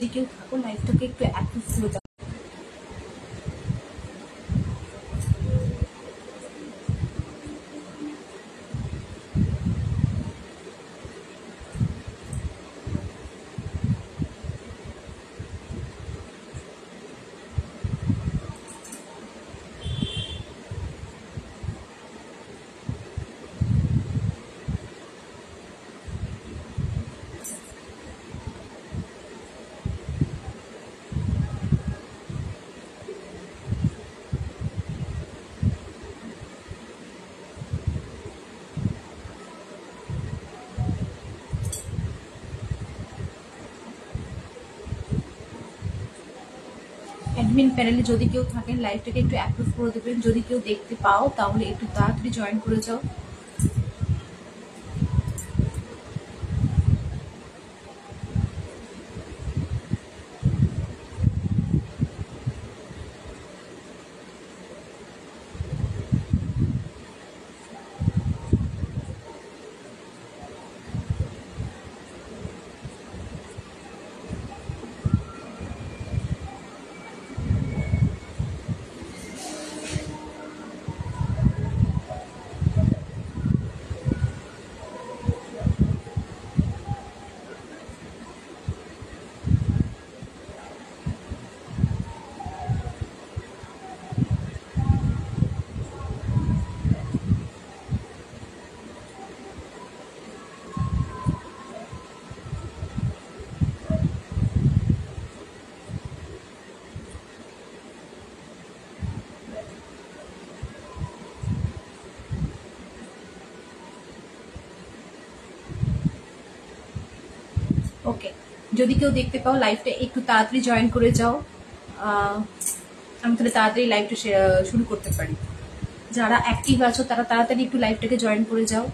যদি কেউ থাকো লাইভটাকে একটু অ্যাক্টিভ করে দাও। অ্যাডমিন প্যানেলে যদি কেউ থাকেন লাইভটাকে একটু অ্যাক্টিভ করে দেবেন। যদি কেউ দেখতে পাও তাহলে একটু তাড়াতাড়ি জয়েন করে যাও। ওকে, যদি কেউ দেখতে পাও লাইভটা একটু তাড়াতাড়ি জয়েন করে যাও। আমি তাহলে তাড়াতাড়ি লাইভটা শুরু করতে পারি। যারা অ্যাক্টিভ আছো তারা তাড়াতাড়ি একটু লাইভটাকে জয়েন করে যাও।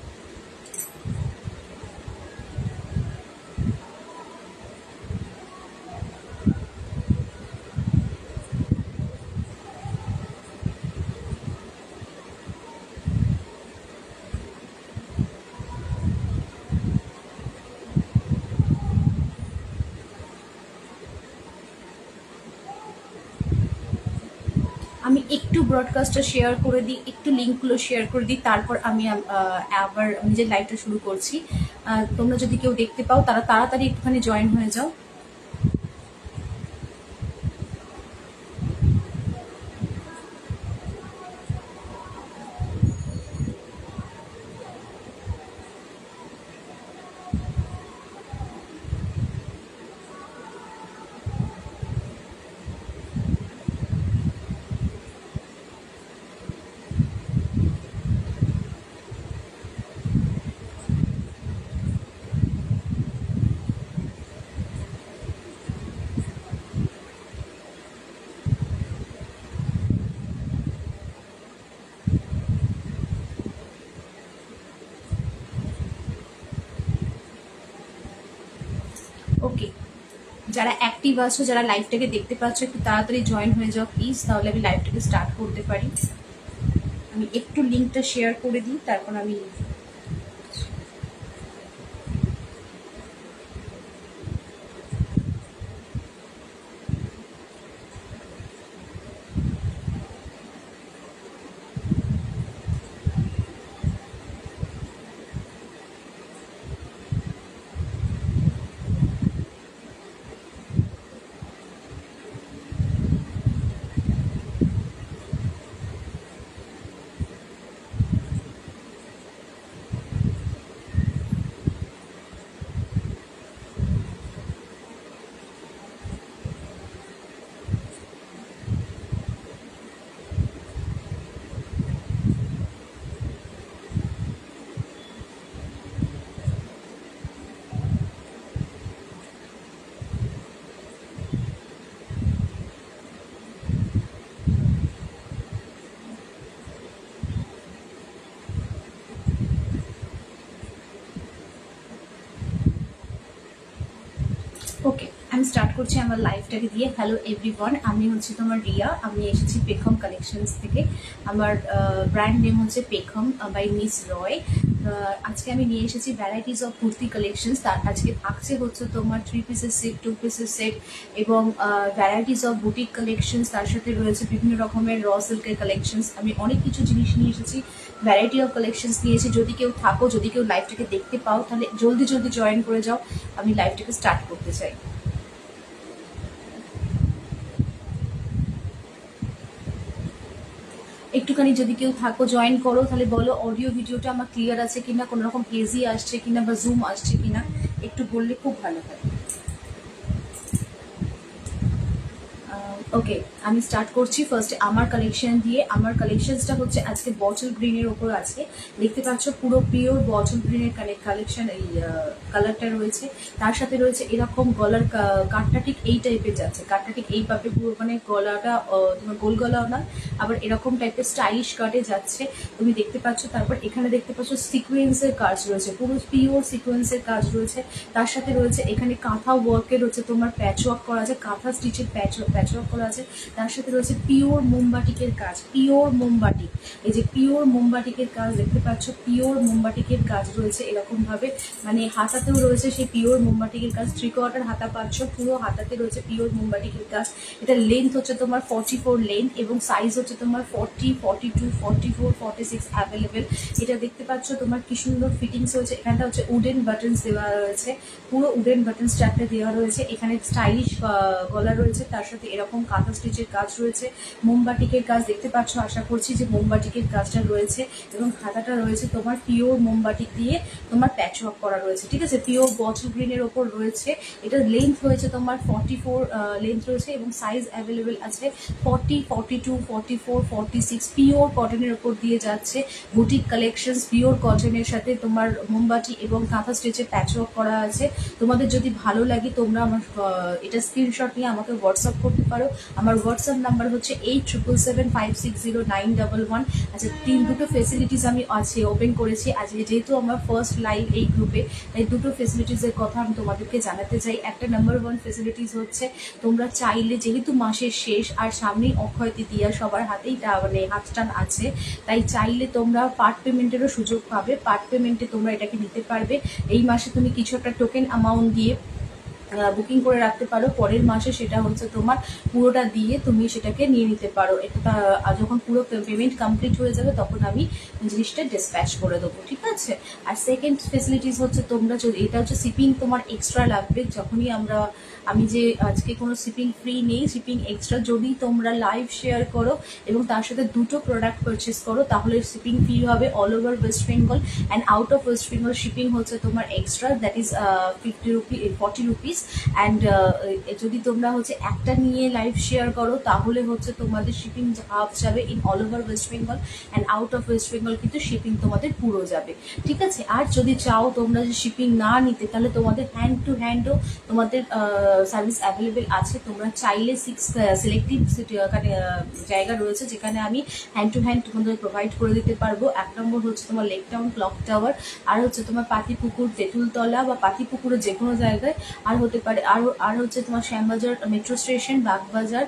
আমি একটু ব্রডকাস্টটা শেয়ার করে দিই, একটু লিঙ্কগুলো শেয়ার করে দিই, তারপর আমি আবার নিজের লাইভটা শুরু করছি। তোমরা যদি কেউ দেখতে পাও তারা তাড়াতাড়ি একটুখানি জয়েন হয়ে যাও। ওকে, যারা অ্যাক্টিভ আছো, যারা লাইভটাকে দেখতে পাচ্ছ, একটু তাড়াতাড়ি জয়েন হয়ে যাও প্লিজ, তাহলে আমি লাইভটাকে স্টার্ট করতে পারি। আমি একটু লিঙ্কটা শেয়ার করে দিই, তারপর আমি আমি স্টার্ট করছি আমার লাইফটাকে দিয়ে। হ্যালো এভরিওয়ান, আমি হচ্ছে তোমার রিয়া। আমি এসেছি পেখম কালেকশনস থেকে। আমার ব্র্যান্ড নেম হচ্ছে পেখম বাই মিস রয়। আজকে আমি নিয়ে এসেছি ভ্যারাইটিস অফ কুর্তি কালেকশনস। তার আজকে থাকছে হচ্ছে তোমার 3 পিসের সেট, 2 পিসের সেট এবং ভ্যারাইটিস অফ বুটিক কালেকশনস। তার সাথে রয়েছে বিভিন্ন রকমের র সিল্কের কালেকশনস। আমি অনেক কিছু জিনিস নিয়ে এসেছি, ভ্যারাইটি অফ কালেকশনস নিয়েছি। যদি কেউ থাকো, যদি কেউ লাইভটাকে দেখতে পাও, তাহলে জলদি জলদি জয়েন করে যাও। আমি লাইভটাকে স্টার্ট করতে চাই। একটুখানি যদি কেউ থাকো জয়েন করো, তাহলে বলো অডিও ভিডিওটা আমার ক্লিয়ার আছে কিনা, কোনো রকম হেজি আসছে কিনা বা জুম আসছে কিনা, একটু বললে খুব ভালো হয়। ওকে, আমি স্টার্ট করছি ফার্স্ট আমার কালেকশন দিয়ে। আমার কালেকশনসটা হচ্ছে আজকে বটল গ্রিনের ওপর আছে। দেখতে পাচ্ছ পুরো পিওর বটল গ্রিনের কালেকশন, এই কালারটা রয়েছে। তার সাথে রয়েছে এরকম গলার কাটটা ঠিক এই টাইপের যাচ্ছে, কাটটা ঠিক এইভাবে পুরো মানে গলাটা তোমার গোল গলাও না, আবার এরকম টাইপের স্টাইলিশ কাটে যাচ্ছে তুমি দেখতে পাচ্ছ। তারপর এখানে দেখতে পাচ্ছ সিকোয়েন্সের কাজ রয়েছে, পুরো পিওর সিকোয়েন্সের কাজ রয়েছে। তার সাথে রয়েছে এখানে কাঁথা ওয়ার্কের হচ্ছে তোমার প্যাচ ওয়ার্ক করা আছে, কাঁথা স্টিচের প্যাচ ওয়ার্ক করা আছে। তার সাথে রয়েছে পিওর মোমবাটিকের কাজ, পিওর মোমবাটিক। এই যে পিওর মোমবাটিকের কাজ দেখতে পাচ্ছ, পিওর মোমবাটিকের কাজ রয়েছে এরকম ভাবে। মানে হাতাতেও রয়েছে সেই পিওর মোমবাটিকের কাজ, 3/4 হাতা পাচ্ছ, পুরো হাতাতে রয়েছে পিওর মোমবাটিকের কাজ। এটা লেন্থ হচ্ছে তোমার 44 লেন্থ এবং সাইজ হচ্ছে তোমার 40, 42, 44, 46 অ্যাভেলেবেল। এটা দেখতে পাচ্ছ তোমার কি সুন্দর ফিটিংস হয়েছে। এখানটা হচ্ছে উডেন বাটনস দেওয়া রয়েছে, পুরো উডেন বাটনস চারটে দেওয়া রয়েছে। এখানে স্টাইলিশ গলা রয়েছে, তার সাথে এরকম কাঁথা স্টিচের কাজ রয়েছে, মোমবাটিকের কাজ দেখতে পাচ্ছ। আশা করছি যে মোমবাটিকের কাজটা রয়েছে এবং হাতাটা রয়েছে তোমার পিওর মোমবাটিক দিয়ে তোমার প্যাচ ওয়ার্ক করা রয়েছে, ঠিক আছে। পিওর বটল গ্রিনের ওপর রয়েছে। এটা লেন্থ হয়েছে তোমার 44 লেন্থ রয়েছে এবং সাইজ অ্যাভেলেবেল আছে 40, 42, 44, 46। পিওর কটনের ওপর দিয়ে যাচ্ছে বুটিক কালেকশনস। পিওর কটনের সাথে তোমার মোমবাটি এবং কাঁথা স্টিচের প্যাচ ওয়ার্ক করা আছে। তোমাদের যদি ভালো লাগে তোমরা আমার এটা স্ক্রিনশট নিয়ে আমাকে হোয়াটসঅ্যাপ করতে পারো। আমার হোয়াটসঅ্যাপ নাম্বার হচ্ছে 8777560911। আচ্ছা, দুটো ফেসিলিটিস আমি আছে ওপেন করেছি আজকে, যেহেতু আমার ফার্স্ট লাইভ এই গ্রুপে, তাই দুটো ফেসিলিটিসের কথা আমি তোমাদেরকে জানাতে চাই। একটা নাম্বার 1 ফেসিলিটিস হচ্ছে তোমরা চাইলে, যেহেতু মাসের শেষ আর সামনেই অক্ষয় তৃতীয়া, সবার হাতেই মানে হাতটান আছে, তাই চাইলে তোমরা পার্ট পেমেন্টেরও সুযোগ পাবে। পার্ট পেমেন্টে তোমরা এটাকে নিতে পারবে। এই মাসে তুমি কিছু একটা টোকেন অ্যামাউন্ট দিয়ে বুকিং করে রাখতে পারো, পরের মাসে সেটা হচ্ছে তোমার পুরোটা দিয়ে তুমি সেটাকে নিয়ে নিতে পারো। এটা যখন পুরো পেমেন্ট কমপ্লিট হয়ে যাবে তখন আমি জিনিসটা ডিসপ্যাচ করে দেবো, ঠিক আছে। আর সেকেন্ড ফেসিলিটিস হচ্ছে তোমরা যদি, এটা হচ্ছে শিপিং তোমার এক্সট্রা লাগবে যখনই আমি যে আজকে কোনো শিপিং ফ্রি নেই, শিপিং এক্সট্রা। যদি তোমরা লাইভ শেয়ার করো এবং তার সাথে দুটো প্রোডাক্ট পারচেস করো, তাহলে শিপিং ফ্রি হবে all over West Bengal and out of West Bengal. Shipping হচ্ছে তোমার extra, that is 40 rupees. And যদি তোমরা হচ্ছে একটা নিয়ে লাইভ শেয়ার করো, তাহলে হচ্ছে তোমাদের শিপিং হাফ যাবে in all over West Bengal and out of West Bengal, কিন্তু শিপিং তোমাদের পুরো যাবে, ঠিক আছে। আর যদি চাও তোমরা যে শিপিং না নিতে, তাহলে তোমাদের হ্যান্ড টু হ্যান্ডও তোমাদের সার্ভিস অ্যাভেলেবেল আছে। তোমরা চাইলে 6 সিলেক্টিভ জায়গা রয়েছে যেখানে আমি হ্যান্ড টু হ্যান্ড তোমাদের প্রোভাইড করে দিতে পারবো। 1 নম্বর হচ্ছে তোমার লেক টাউন ক্লক টাওয়ার, আর হচ্ছে তোমার পাতিপুকুর তেঁতুলতলা বা পাতিপুকুরের যে কোনো জায়গায়, আর হতে পারে আর হচ্ছে তোমার Shyambazar metro station, Bagbazar,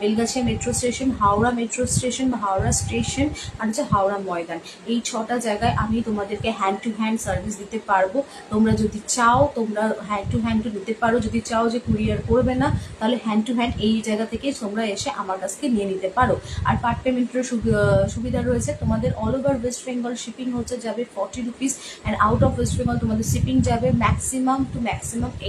Belgachia metro station, Howrah metro station বা হাওড়া স্টেশন, আর হচ্ছে হাওড়া ময়দান। এই 6টা জায়গায় আমি তোমাদেরকে হ্যান্ড টু হ্যান্ড সার্ভিস দিতে পারবো। তোমরা যদি চাও তোমরা হ্যান্ড টু হ্যান্ডও নিতে পারো। যদি চাও যে কুরিয়ার করবে না, তাহলে হ্যান্ড টু হ্যান্ড এই জায়গা থেকে তোমরা এসে আমার কাছ থেকে নিয়ে নিতে পারো। আর পার্ট পেমেন্টের সুবিধা রয়েছে। তোমাদের all over West Bengal shipping হচ্ছে যাবে 40 rupees and out of West Bengal তোমাদের শিপিং যাবে maximum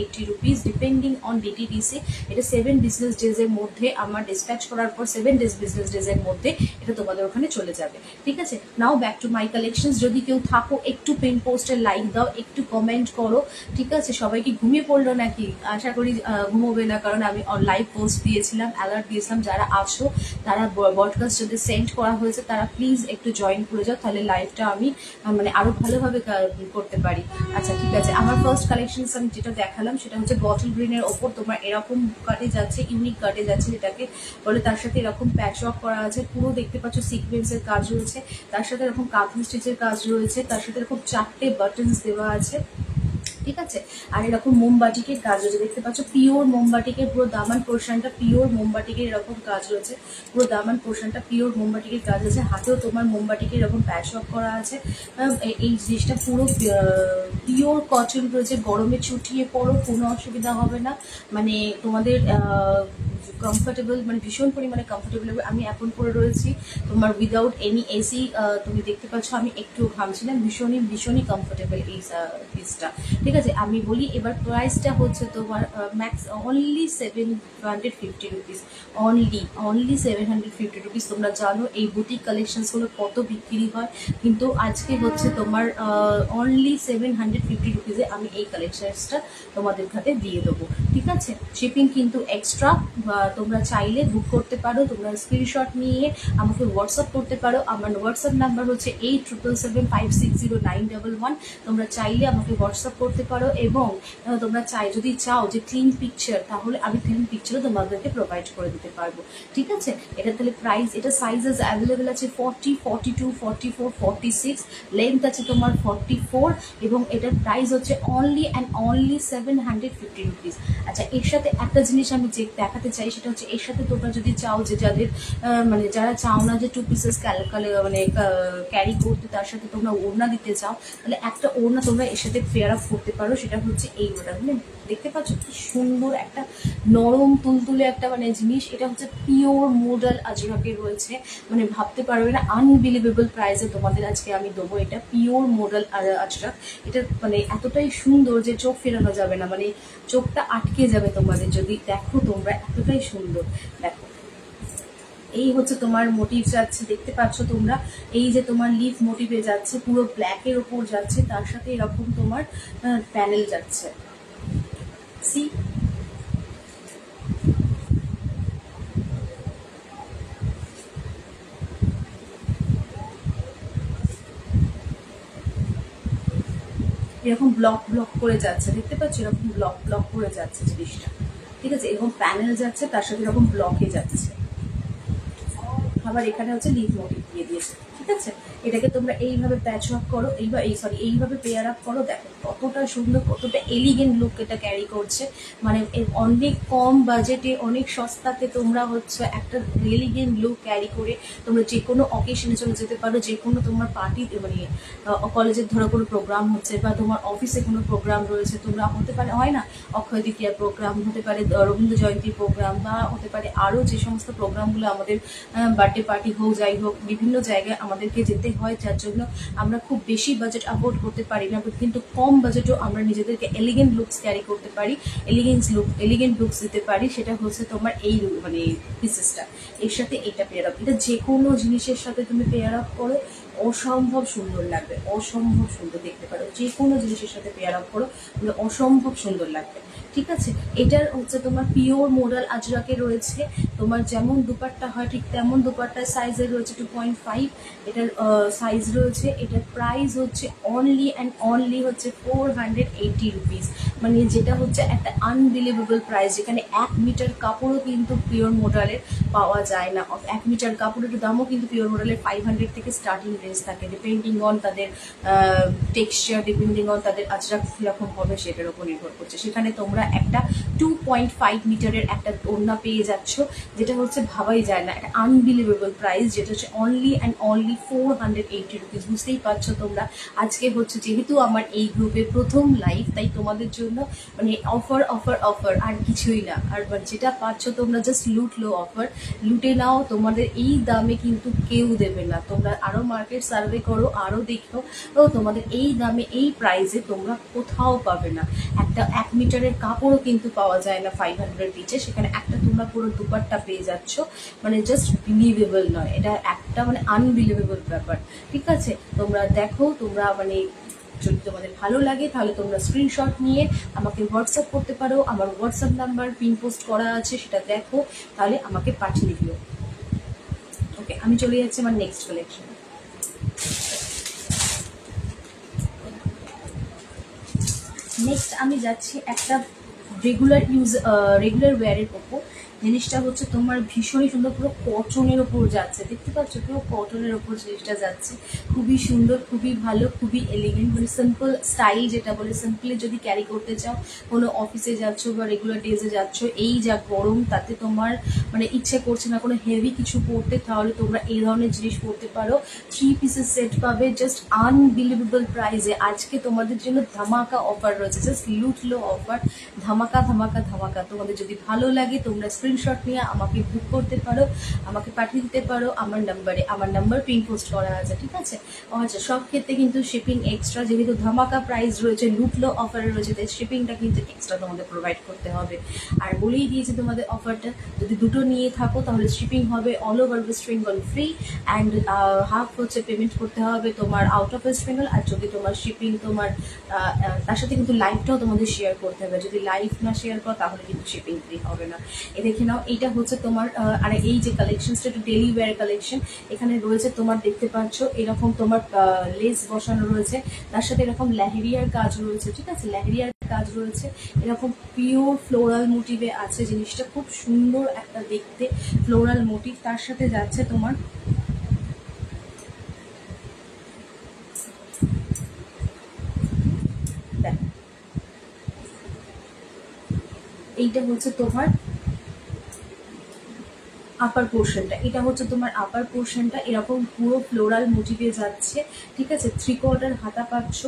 80 rupees depending on DTDC. এটা 7 বিজনেস ডেজের মধ্যে, আমার ডিসপ্যাচ করার পর 7 বিজনেস ডেজের মধ্যে এটা তোমাদের ওখানে চলে যাবে, ঠিক আছে। নাও ব্যাক টু মাই কালেকশনস। যদি কেউ থাকো একটু পেন পোস্টে লাইক দাও, একটু কমেন্ট করো, ঠিক আছে। সবাইকে ঘুমিয়ে পড়লো নাকি? আশা করি ঘুমোবে না, কারণ আমি লাইভ পোস্ট দিয়েছিলাম, অ্যালার্ট দিয়েছিলাম। যারা আছো তারা ব্রডকাস্ট যদি সেন্ড করা হয়েছে তারা প্লিজ একটু জয়েন করে যাও, তাহলে লাইভটা আমি মানে আরো ভালোভাবে করতে পারি। আচ্ছা, ঠিক আছে। আমার ফার্স্ট কালেকশনস আমি যেটা দেখালাম সেটা হচ্ছে বটল গ্রিনের ওপর তোমার এরকম কাটে যাচ্ছে, ইউনিক কাটে যাচ্ছে যেটাকে বলে। তার সাথে এরকম প্যাচ ওয়ার্ক করা আছে, পুরো দেখতে পাচ্ছ সিকোয়েন্সের কাজ রয়েছে। তার সাথে এরকম কাঁথা স্টিচের কাজ রয়েছে। তার সাথে এরকম 4টে বাটনস দেওয়া আছে। ঠিক আছে। আর এরকম মোমবাটিকের কাজ রয়েছে, দেখতে পাচ্ছ পিওর মোমবাটিকের পুরো দামান পোর্শনটা পিওর মোমবাটিকের এরকম কাজ রয়েছে, পুরো দামান পোর্শনটা পিওর মোমবাটিকের কাজ আছে। হাতেও তোমার মোমবাটিকের এরকম প্যাচ ওয়ার্ক করা আছে। এই জিনিসটা পুরো পিওর কটন রয়েছে, গরমে চুটিয়ে পরো কোনো অসুবিধা হবে না, মানে তোমাদের কমফোর্টেবল, মানে ভীষণ পরিমাণে কমফোর্টেবল হবে। আমি এখন পরে রয়েছি তোমার উইদাউট এনি এসি, তুমি দেখতে পাচ্ছ আমি একটু ঘামছি না, ভীষণই ভীষণই কমফোর্টেবল এই পিসটা। ঠিক আছে, আমি বলি এবার প্রাইসটা হচ্ছে তোমার max only 750 rupees, only 750 rupees. তোমরা জানো এই বুটিক কালেকশনসগুলো কত বিক্রি হয়, কিন্তু আজকে হচ্ছে তোমার অনলি 750 রুপিসে আমি এই কালেকশনসটা তোমাদের হাতে দিয়ে দেবো। ঠিক আছে, শিপিং কিন্তু এক্সট্রা। তোমরা চাইলে বুক করতে পারো, তোমরা স্ক্রিনশট নিয়ে আমাকে হোয়াটসঅ্যাপ করতে পারো। আমার হোয়াটসঅ্যাপ নাম্বার হচ্ছে 8777560911। তোমরা চাইলে আমাকে হোয়াটসঅ্যাপ করতে পারো, এবং তোমরা যদি চাও যে ক্লিন পিকচার, তাহলে আমি ক্লিন পিকচারও তোমাদেরকে প্রোভাইড করে দিতে পারবো। ঠিক আছে, এটা তাহলে প্রাইস, এটা সাইজেস অ্যাভেলেবেল আছে 40, 42, 44, 46, লেন্থ আছে তোমার 44, এবং এটার প্রাইস হচ্ছে অনলি অ্যান্ড অনলি 750 রুপিস। আচ্ছা, এর সাথে একটা জিনিস আমি দেখাতে চাই, সেটা হচ্ছে এর সাথে তোমরা যদি চাও যে যাদের মানে যারা চাও না যে 2 পিসেস মানে ক্যারি করতে, তার সাথে তোমরা ওড়না দিতে চাও, তাহলে একটা ওড়না তোমরা এর সাথে পেয়ার আপ করতে পারো। সেটা হচ্ছে এই ওড়না, মানে দেখতে পাচ্ছ কি সুন্দর একটা নরম তুলতুলে একটা মানে জিনিস। এটা হচ্ছে পিওর মোডাল আজরাকে রয়েছে, মানে ভাবতে পারবে না, আনবিলিভেবল প্রাইসে তোমাদের আজকে আমি দেবো। এটা পিওর মোডাল আজরাক, এটা মানে এতটাই সুন্দর যে চোখ ফেরানো যাবে না, মানে চোখটা আটকে যাবে তোমাদের যদি দেখো তোমরা, এতটাই সুন্দর। দেখো, এই হচ্ছে তোমার মোটিভ যাচ্ছে, দেখতে পাচ্ছ তোমরা, এই যে তোমার লিফ মোটিভে যাচ্ছে, পুরো ব্ল্যাকের ওপর যাচ্ছে, তার সাথে এরকম তোমার প্যানেল যাচ্ছে। সি, এরকম ব্লক ব্লক করে যাচ্ছে, দেখতে পাচ্ছ এরকম ব্লক ব্লক করে যাচ্ছে জিনিসটা। ঠিক আছে, এরকম প্যানেল যাচ্ছে, তার সাথে এরকম ব্লকে যাচ্ছে। আবার এখানে হচ্ছে লিফ মোটিভ দিয়ে দিয়েছে। ঠিক আছে, এটাকে তোমরা এইভাবে প্যাচ আপ করো, এইভাবে পেয়ার আপ করো, দেখো কতটা সুন্দর, কতটা এলিগেন্ট লুক এটা ক্যারি করছে। মানে অনেক কম বাজেটে, অনেক সস্তাতে তোমরা হচ্ছে একটা এলিগেন্ট লুক ক্যারি করে তোমরা যে কোনো অকেশনে চলে যেতে পারো। যে কোনো তোমার পার্টিতে, মানে কলেজের ধরো কোনো প্রোগ্রাম হচ্ছে, বা তোমার অফিসে কোনো প্রোগ্রাম রয়েছে, তোমরা হতে পারে, হয় না, অক্ষয় তৃতীয়ার প্রোগ্রাম হতে পারে, রবীন্দ্র জয়ন্তীর প্রোগ্রাম, বা হতে পারে আরও যে সমস্ত প্রোগ্রামগুলো আমাদের বার্থডে পার্টি হোক, যাই হোক, বিভিন্ন জায়গায় আমাদেরকে যেতে হয়, যার জন্য আমরা খুব বেশি বাজেট অ্যাফোর্ড করতে পারি না, কিন্তু কম বাজেটও আমরা নিজেদেরকে এলিগেন্ট লুকস ক্যারি করতে পারি, এলিগেন্ট লুকস দিতে পারি। সেটা হচ্ছে তোমার এই মানে পিসেসটা, এর সাথে এটা পেয়ার আপ, এটা যে কোনো জিনিসের সাথে তুমি পেয়ার আপ করো, অসম্ভব সুন্দর লাগবে, অসম্ভব সুন্দর দেখতে পারো, যে কোনো জিনিসের সাথে পেয়ার আপ করো, অসম্ভব সুন্দর লাগবে। ঠিক আছে, এটার হচ্ছে তোমার পিওর মোডাল আজরাকে রয়েছে, তোমার যেমন দুপাট্টা হয় ঠিক তেমন দুপাট্টার সাইজের রয়েছে 2.5, এটার সাইজ রয়েছে। এটার প্রাইস হচ্ছে অনলি অ্যান্ড অনলি হচ্ছে 480 রুপিস, মানে যেটা হচ্ছে একটা আনবিলিভেবল প্রাইস, যেখানে 1 মিটার কাপড়ও কিন্তু পিওর মোডালের পাওয়া যায় না। 1 মিটার কাপড়ের দামও কিন্তু পিওর মোডালের 500 থেকে স্টার্টিং রেঞ্জ থাকে, ডিপেন্ডিং অন তাদের টেক্সচার, ডিপেন্ডিং অন তাদের আজরাক কীরকম হবে সেটার উপর নির্ভর করছে। সেখানে তোমরা একটা 2.5 মিটারের একটা ওড়না পেয়ে যাচ্ছ, যেটা হচ্ছে ভাবাই যায় না, একটা আনবিলিভেবল প্রাইস, যেটা হচ্ছে অনলি অ্যান্ড অনলি 480 রুপিস। বুঝতেই পারছো তোমরা, আজকে হচ্ছে যেহেতু আমার এই গ্রুপের প্রথম লাইভ, তাই তোমাদের জন্য মানে অফার অফার অফার, আর কিছুই না। আর যেটা পাচ্ছ তোমরা জাস্ট লুটলো অফার, লুটে নাও, তোমাদের এই দামে কিন্তু কেউ দেবে না। তোমরা আরও মার্কেট সার্ভে করো, আরও দেখো, তোমাদের এই দামে এই প্রাইসে তোমরা কোথাও পাবে না। একটা 1 মিটারের কাপড়ও কিন্তু পাওয়া যায় না 500 নিচে, সেখানে একটা তোমরা পুরো দুপাট্টা পেয়ে যাচ্ছ, মানে জাস্ট বিলিভেবল নয়, এটা একটা মানে আনবিলিভেবল ব্যাপার। ঠিক আছে, তোমরা দেখো, তোমরা মানে যদি তোমাদের ভালো লাগে তাহলে তোমরা স্ক্রিনশট নিয়ে আমাকে হোয়াটসঅ্যাপ করতে পারো। আমার হোয়াটসঅ্যাপ নাম্বার পিন পোস্ট করা আছে, সেটা দেখো, তাহলে আমাকে পাঠিয়ে দিও। ওকে, আমি চলে যাচ্ছি আমার নেক্সট কালেকশন। নেক্সট আমি যাচ্ছি একটা রেগুলার ওয়্যারের ওপর, জিনিসটা হচ্ছে তোমার ভীষণই সুন্দর, পুরো কটনের ওপর যাচ্ছে, দেখতে পাচ্ছ পুরো কটনের ওপর জিনিসটা যাচ্ছে, খুবই সুন্দর, খুবই ভালো, খুবই এলিগেন্ট, মানে সিম্পল স্টাইল যেটা বলে, সিম্পলি যদি ক্যারি করতে চাও, কোনো অফিসে যাচ্ছ বা রেগুলার ডেজে যাচ্ছ, এই যা গরম তাতে তোমার মানে ইচ্ছে করছে না কোনো হেভি কিছু পরতে, তাহলে তোমরা এই ধরনের জিনিস পরতে পারো। 3 পিসের সেট পাবে জাস্ট আনবিলিভেবল প্রাইসে। আজকে তোমাদের জন্য ধামাকা অফার রয়েছে, জাস্ট লুটলো অফার, ধামাকা ধামাকা ধামাকা। তোমাদের যদি ভালো লাগে তোমরা স্ক্রিনশট নিয়ে আমাকে বুক করতে পারো, আমাকে পাঠিয়ে দিতে পারো আমার নাম্বারে, আমার নাম্বার পিন পোস্ট করা আছে, ঠিক আছে। আচ্ছা, সব ক্ষেত্রে কিন্তু শিপিং এক্সট্রা, যেহেতু ধামাকা প্রাইস রয়েছে, লুটলো অফারে রয়েছে, তাই শিপিংটা কিন্তু এক্সট্রা তোমাদের প্রোভাইড করতে হবে। আর বলেই দিয়েছি তোমাদের অফারটা, যদি দুটো নিয়ে থাকো তাহলে শিপিং হবে all over West Bengal free, and half হচ্ছে পেমেন্ট করতে হবে তোমার আউট অফ ওয়েস্ট বেঙ্গল। আর যদি তোমার শিপিং তোমার তার সাথে কিন্তু লাইভটাও তোমাদের শেয়ার করতে হবে, যদি লাইভ না শেয়ার করো তাহলে কিন্তু শিপিং ফ্রি হবে না। এ দেখে নাও, এইটা হচ্ছে তোমার আর এই যে কালেকশনসটা একটু ডেলি ওয়্যার কালেকশন, এখানে রয়েছে তোমার দেখতে পাচ্ছ এরকম তোমার লেস বসানো রয়েছে, তার সাথে এরকম লেহেরিয়ার কাজ রয়েছে, ঠিক আছে, লেহেরিয়ার কাজ রয়েছে, এরকম পিওর ফ্লোরাল মোটিভে আছে, জিনিসটা খুব সুন্দর একটা দেখতে ফ্লোরাল মোটিভ। তার সাথে যাচ্ছে তোমার এইটা হচ্ছে তোমার আপার পোর্শনটা, এটা হচ্ছে তোমার আপার পোর্শনটা, এরকম পুরো ফ্লোরাল মোটিভে যাচ্ছে, ঠিক আছে। 3/4 হাতা পাচ্ছ,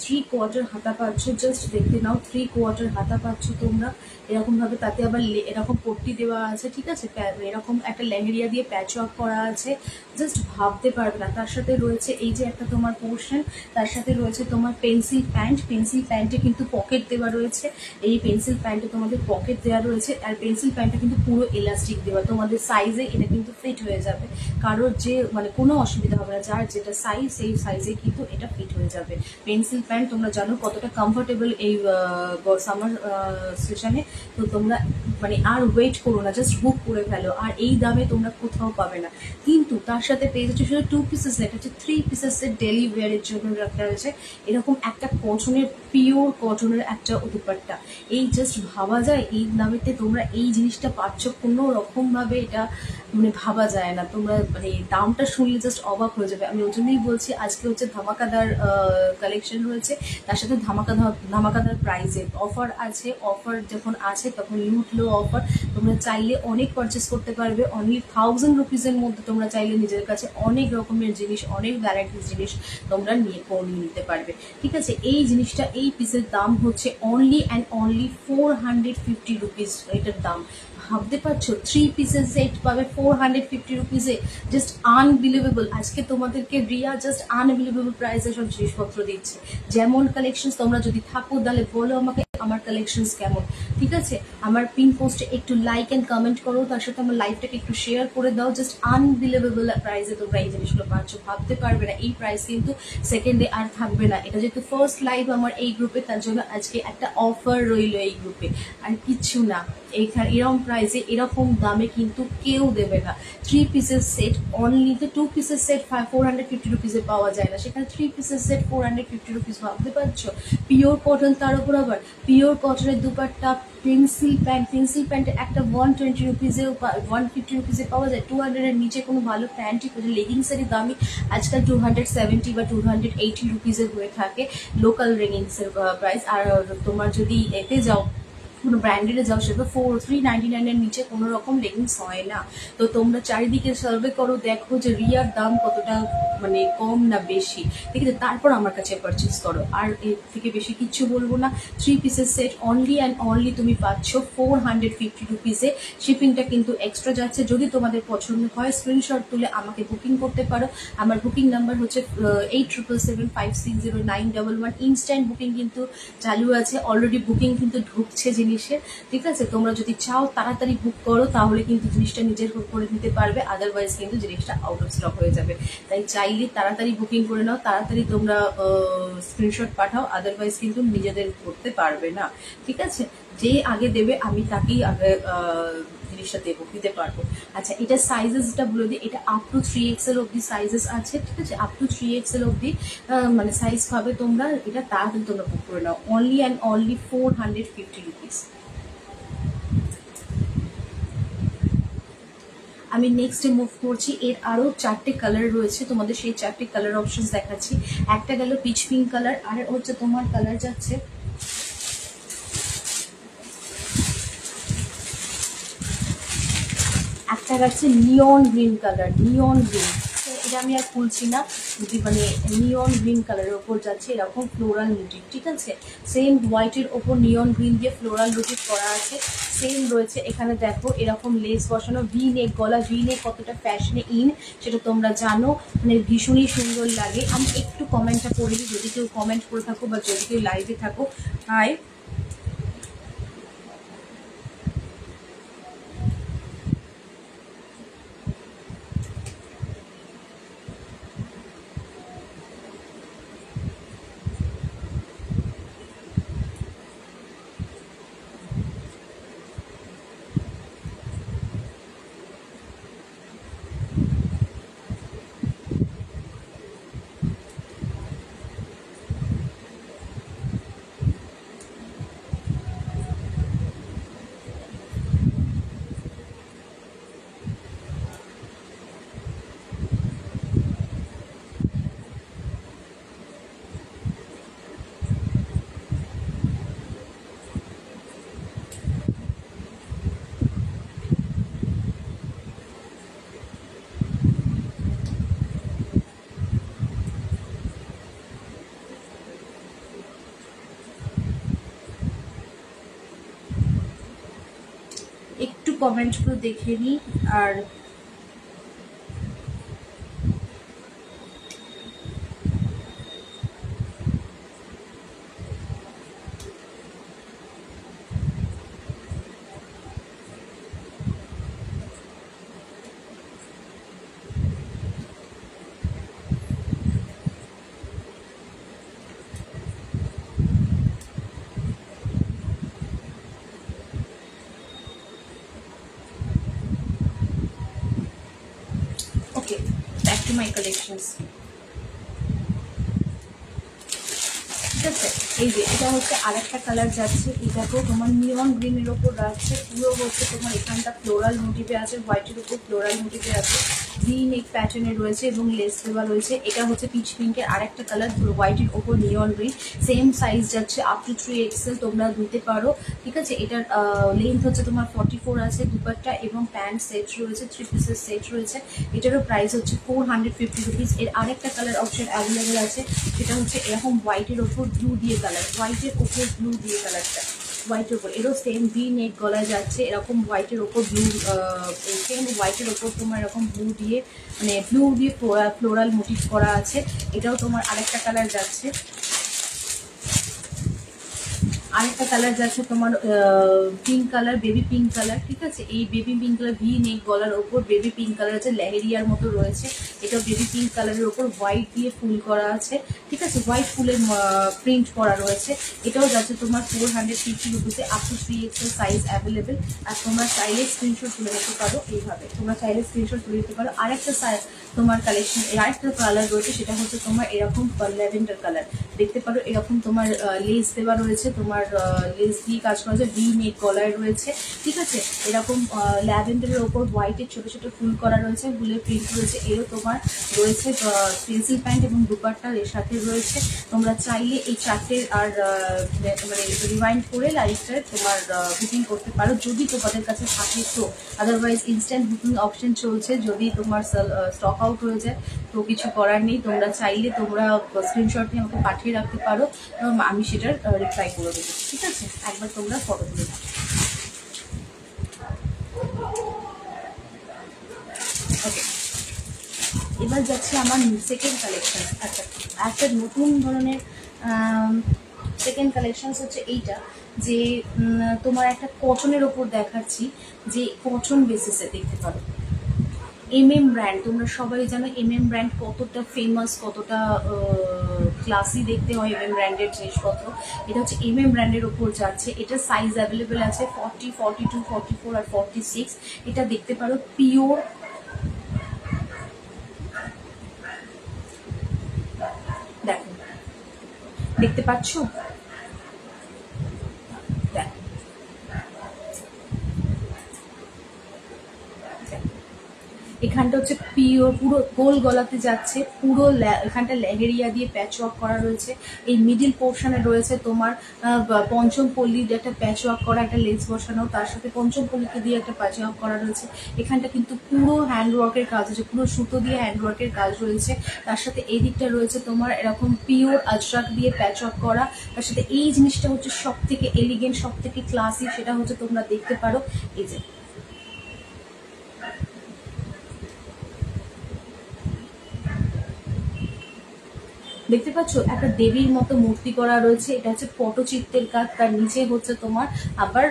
3/4 হাতা পাচ্ছ, জাস্ট দেখতে নাও, 3/4 হাতা পাচ্ছ তোমরা এরকম ভাবে। তাতে আবার এরকম পট্টি দেওয়া আছে, ঠিক আছে, এরকম একটা লেহেরিয়া দিয়ে প্যাচ ওয়ার্ক করা আছে, জাস্ট ভাবতে পারবে না। তার সাথে রয়েছে এই যে একটা তোমার পোর্শন, তার সাথে রয়েছে তোমার পেন্সিল প্যান্ট, পেন্সিল প্যান্টে কিন্তু পকেট দেওয়া রয়েছে, এই পেন্সিল প্যান্টে তোমাদের পকেট দেওয়া রয়েছে, আর পেন্সিল প্যান্টটা কিন্তু পুরো এলাস্টিক দেওয়া, তোমাদের সাইজে এটা কিন্তু ফিট হয়ে যাবে, কারোর যে মানে কোনো অসুবিধা হবে না, যার যেটা সাইজ সেই সাইজে কিন্তু এটা ফিট হয়ে যাবে। পেন্সিল প্যান্ট তোমরা জানো কতটা কমফোর্টেবল এই সামার সেশনে, তো তোমরা মানে আর ওয়েট করো না, জাস্ট বুক করে ফেলো, আর এই দামে তোমরা কোথাও পাবে না। কিন্তু তার সাথে পেয়ে যাচ্ছে শুধু 2 পিসেস সেট, হচ্ছে 3 পিসেস সেট ডেলি ওয়্যারের জন্য রাখা হয়েছে, এরকম একটা কটনের, পিওর কটনের একটা দুপাট্টা। এই জাস্ট ভাবা যায় এই দামেতে তোমরা এই জিনিসটা পাচ্ছ, কোনো রকম ভাবে এটা মানে ভাবা যায় না, তোমরা মানে দামটা শুনলে জাস্ট অবাক হয়ে যাবে। আমি ওই জন্যই বলছি আজকে হচ্ছে ধামাকাদার কালেকশন রয়েছে, তার সাথে ধামাকাদার প্রাইসে অফার আছে, অফার যখন আছে তখন লুটলো অফার, তোমরা চাইলে অনেক পারচেস করতে পারবে, অনলি 1000 রুপিসের মধ্যে তোমরা চাইলে নিজের কাছে অনেক রকমের জিনিস, অনেক ভ্যারাইটিস জিনিস তোমরা নিয়ে নিতে পারবে, ঠিক আছে। এই জিনিসটা, এই পিসের দাম হচ্ছে অনলি অ্যান্ড অনলি 450 রুপিস, এটার দাম ভাবতে পারছো। 3 পিসের সেট পাবে 450 রুপিসে, জাস্ট আনবিলিভেবল। আজকে তোমাদেরকে রিয়া জাস্ট আনবিলিভেবল প্রাইসে সব জিনিসপত্র দিচ্ছে। যেমন কালেকশন তোমরা যদি থাকো তাহলে বলো আমাকে আমার কালেকশনস কেমন, ঠিক আছে। আমার পিন পোস্টে একটু লাইক অ্যান্ড কমেন্ট করো, তার সাথে আমার লাইভটাকে একটু শেয়ার করে দাও, জাস্ট আনবিলিভেবল প্রাইসে তোমরা এই জিনিসগুলো পাচ্ছ, ভাবতে পারবে না। এই প্রাইস কিন্তু সেকেন্ডে আর থাকবে না, এটা যেহেতু ফার্স্ট লাইভ আমার এই গ্রুপে, তার জন্য আজকে একটা অফার রইলো এই গ্রুপে, আর কিচ্ছু না। এইখানে এরকম প্রাইসে এরকম দামে কিন্তু কেউ দেবে না। 3 পিসের সেট অনলি, তো 2 পিসের সেট 450 রুপিসে পাওয়া যায় না, সেখানে 3 পিসের সেট 450 রুপিস, ভাবতে পারছো। পিওর কটন, তার উপর আবার পিওর কটনের দুপাট্টা, পেন্সিল প্যান্টের একটা 120 রুপিসেও 150 রুপিসে পাওয়া যায়। 200 এর নিচে কোনো ভালো প্যান্টই, লেগিংসেরই দামি আজকাল 270 বা 280 রুপিসের হয়ে থাকে লোকাল লেগিংসের প্রাইস। আর তোমার যদি এতে যাও, কোনো ব্র্যান্ডেডে যাও, সেটা 399 এর নিচে কোনো রকম লেগিংস হয় না। তো তোমরা চারিদিকে সার্ভে করো, দেখো যে রিয়ার দাম কতটা মানে কম না বেশি, ঠিক আছে, তারপর আমার কাছে পারচেস করো। আর এর থেকে বেশি কিচ্ছু বলবো না। 3 পিসের সেট অনলি অ্যান্ড অনলি তুমি পাচ্ছ 450 রুপিসে, শিপিংটা কিন্তু এক্সট্রা যাচ্ছে। যদি তোমাদের পছন্দ হয় স্ক্রিনশট তুলে আমাকে বুকিং করতে পারো, আমার বুকিং নাম্বার হচ্ছে 8777560911। ইনস্ট্যান্ট বুকিং কিন্তু চালু আছে, অলরেডি বুকিং কিন্তু ঢুকছে জিনিসের, ঠিক আছে। তোমরা যদি চাও তাড়াতাড়ি বুক করো, তাহলে কিন্তু জিনিসটা নিজের করে নিতে পারবে, আদারওয়াইজ কিন্তু জিনিসটা আউট অফ স্টক হয়ে যাবে। তাই চাইলে তাড়াতাড়ি বুকিং করে নাও, তাড়াতাড়ি তোমরা স্ক্রিনশট পাঠাও, আদারওয়াইজ কিন্তু নিজেদের করতে পারবে না, ঠিক আছে। যে আগে দেবে আমি তাকেই আগে জিনিসটা দিতে পারবো। আচ্ছা, এটা সাইজেসটা বলে দিই, এটা আপ টু 3XL অব্দি সাইজেস আছে, ঠিক আছে, আপ টু 3XL অব্দি মানে সাইজ পাবে তোমরা, এটা তাড়াতাড়ি তোমরা বুক করে নাও, অনলি অ্যান্ড অনলি 450 রুপিস। আমি নেক্সটে মুভ করছি। এর আরো 4টে কালার রয়েছে, তোমাদের সেই 4টে কালার অপশন দেখাচ্ছি। একটা গেল পিচ পিঙ্ক কালার, আর হচ্ছে তোমার কালার যাচ্ছে একটা যাচ্ছে নিয়ন গ্রিন কালার, নিয়ন গ্রিন। এটা আমি আর খুলছি না, মানে নিয়ন গ্রিন কালারের ওপর যাচ্ছে এরকম ফ্লোরাল মোটিভ, ঠিক আছে। সেম হোয়াইটের ওপর নিয়ন গ্রিন দিয়ে ফ্লোরাল মোটিভ করা আছে। সেম রয়েছে এখানে দেখো এরকম লেস বসানো, ভি নেক গলা। ভি নেক কতটা ফ্যাশনে ইন সেটা তোমরা জানো, মানে ভীষণই সুন্দর লাগে। আমি একটু কমেন্টটা পড়ি, যদি কেউ কমেন্ট করে থাকো বা যদি কেউ লাইভে থাকো। হাই, একটু কমেন্টগুলো দেখে নিই। আর ওকে, ব্যাক টু মাই কালেকশনস। ঠিক আছে, এই যে এটা হচ্ছে আরেকটা কালার যাচ্ছে, এটাকেও তোমার নিয়ন গ্রিনের ওপর যাচ্ছে। পুরো হচ্ছে তোমার এখানটা ফ্লোরাল মোটিভে আছে, হোয়াইটের উপর ফ্লোরাল মোটিভে আছে, ভি নেক প্যাটার্নে রয়েছে এবং লেস দেওয়া রয়েছে। এটা হচ্ছে পিচ পিঙ্কের আরেকটা কালার, হোয়াইটের ওপর নিয়ন গ্রিন। সেম সাইজ যাচ্ছে আপ টু 3XL, তোমরা দিতে পারো। ঠিক আছে, এটার লেন্থ হচ্ছে তোমার 44 আছে। দুপাট্টা এবং প্যান্ট সেট রয়েছে, 3 পিসের সেট রয়েছে। এটারও প্রাইস হচ্ছে 450 রুপিস। এর আরেকটা কালার অপশন অ্যাভেলেবেল আছে, সেটা হচ্ছে এরকম হোয়াইটের ওপর ব্লু দিয়ে কালার, হোয়াইটের ওপর ব্লু দিয়ে কালারটা, হোয়াইটের ওপর। এরও সেম ভি নেক গলায় যাচ্ছে, এরকম হোয়াইটের ওপর ব্লু, সেম হোয়াইটের ওপর তোমার এরকম ব্লু দিয়ে, মানে ব্লু দিয়ে ফ্লোরাল মোটিভ করা আছে। এটাও তোমার আরেকটা কালার যাচ্ছে। আরেকটা কালার যাচ্ছে তোমার pink colour, baby pink colour. ঠিক আছে, এই বেবি পিঙ্ক কালার ভি নেক গলার ওপর বেবি পিঙ্ক কালার আছে, লেহেরিয়ার মতো রয়েছে। এটাও বেবি পিঙ্ক কালারের ওপর হোয়াইট দিয়ে ফুল করা আছে। ঠিক আছে, হোয়াইট ফুলের প্রিন্ট করা রয়েছে। এটাও যাচ্ছে তোমার 450 রুপিসে, up to 3XL size available. আর তোমরা চাইলে স্ক্রিনশট তুলে নিতে পারো, এইভাবে তোমরা চাইলে স্ক্রিনশট তুলে নিতে পারো। আরেকটা তোমার কালেকশন, আরেকটা কালার রয়েছে, সেটা হচ্ছে তোমার এরকম ল্যাভেন্ডার কালার। দেখতে পারো এরকম তোমার লেস দেওয়া রয়েছে, তোমার লেস দিয়ে কাজ করা আছে, ভি নেক গলায় রয়েছে। ঠিক আছে, এরকম ল্যাভেন্ডারের ওপর হোয়াইটের ছোট ছোট ফুল করা রয়েছে, ফুলের প্রিন্ট রয়েছে। এরও তোমার রয়েছে পেন্সিল প্যান্ট এবং দুপাট্টা এর সাথে রয়েছে। তোমরা চাইলে এই চারটে আর মানে রিমাইন্ড করে লাইফস্টাইল তোমার বুকিং করতে পারো, যদি তোমাদের কাছে থাকে তো। আদারওয়াইজ ইনস্ট্যান্ট বুকিং অপশন চলছে, যদি তোমার স্টক আউট হয়ে যায় তো কিছু করার নেই। তোমরা চাইলে তোমরা স্ক্রিনশট নিয়ে আমাকে পাঠিয়ে রাখতে পারো, আমি সেটার রিপ্লাই করে দেবো। ঠিক আছে, একবার তোমরা ফটো তুলে দাও। ওকে, এবার যাচ্ছে আমার সেকেন্ড কালেকশন। আচ্ছা, একটা নতুন ধরনের সেকেন্ড কালেকশন হচ্ছে এইটা, যে তোমার একটা কটনের ওপর দেখাচ্ছি, যে কটন বেসিসে দেখতে পারো। ব্র্যান্ড, তোমরা সবাই জানো ব্র্যান্ড কতটা ফেমাস, কতটা ক্লাসি দেখতে হয় ব্র্যান্ডের জিনিসপত্র। এটা হচ্ছে ব্র্যান্ডের ওপর যাচ্ছে। এটা সাইজ অ্যাভেলেবেল আছে 40, 42, 44 আর 46। এটা দেখতে পারো পিওর, দেখো দেখতে পাচ্ছ, এখানটা হচ্ছে পিওর পুরো গোল গলাতে যাচ্ছে, পুরো এখানটা লেহেরিয়া দিয়ে প্যাচ ওয়ার্ক করা রয়েছে। এই মিডিল পোর্শনে রয়েছে তোমার পঞ্চম পল্লীর একটা প্যাচ ওয়ার্ক করা একটা লেস বসানো, তার সাথে পঞ্চম পল্লীকে দিয়ে একটা প্যাচ ওয়ার্ক করা রয়েছে। এখানটা কিন্তু পুরো হ্যান্ডওয়ার্কের কাজ আছে, পুরো সুতো দিয়ে হ্যান্ডওয়ার্কের কাজ রয়েছে। তার সাথে এই দিকটা রয়েছে তোমার এরকম পিওর আজরাক দিয়ে প্যাচ ওয়ার্ক করা। তার সাথে এই জিনিসটা হচ্ছে সব থেকে এলিগেন্ট, সব থেকে ক্লাসি, সেটা হচ্ছে তোমরা দেখতে পারো এই যে দেখতে পাচ্ছ একটা দেবীর মতো মূর্তি করা রয়েছে। এটা হচ্ছে পটচিত্রের কাজ, তার নিচে হচ্ছে তোমার আবার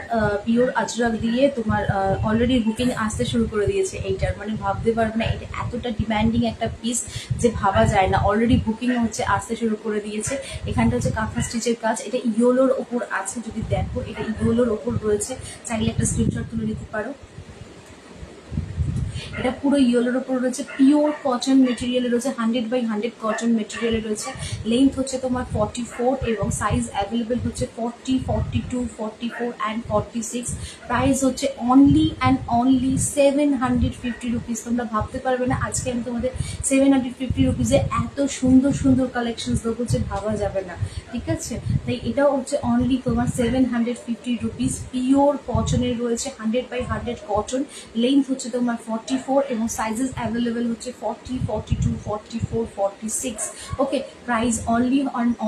পিওর আজরাক দিয়ে তোমার অলরেডি বুকিং আসতে শুরু করে দিয়েছে। এইটার মানে ভাবতে পারবে না, এটা এতটা ডিমান্ডিং একটা পিস যে ভাবা যায় না। অলরেডি বুকিং হচ্ছে আসতে শুরু করে দিয়েছে। এখানটা হচ্ছে কাঁথা স্টিচের কাজ, এটা ইয়োলোর ওপর আছে। যদি দেখো এটা ইয়োলোর ওপর রয়েছে, চাইলে একটা স্ক্রিনশট তুলে নিতে পারো। এটা পুরো ইয়েলোর উপর রয়েছে, পিওর কটন মেটেরিয়ালে রয়েছে, 100/100 কটন মেটেরিয়ালে রয়েছে। লেন্থ হচ্ছে তোমার 44 এবং সাইজ অ্যাভেলেবেল হচ্ছে 40, 42, 44 অ্যান্ড 46। প্রাইস হচ্ছে অনলি অ্যান্ড অনলি 750 রুপিস। তোমরা ভাবতে পারবে না আজকে আমি তোমাদের 750 রুপিসে এত সুন্দর সুন্দর কালেকশন দেবো যে ভাবা যাবে না, ঠিক আছে? তাই এটাও হচ্ছে অনলি তোমার 750 রুপিস। পিওর কটনের রয়েছে, 100/100 কটন। লেন্থ হচ্ছে তোমার 44 এবং সাইজেস অ্যাভেলেবেল হচ্ছে 40, 42, 44, 46। ওকে, প্রাইস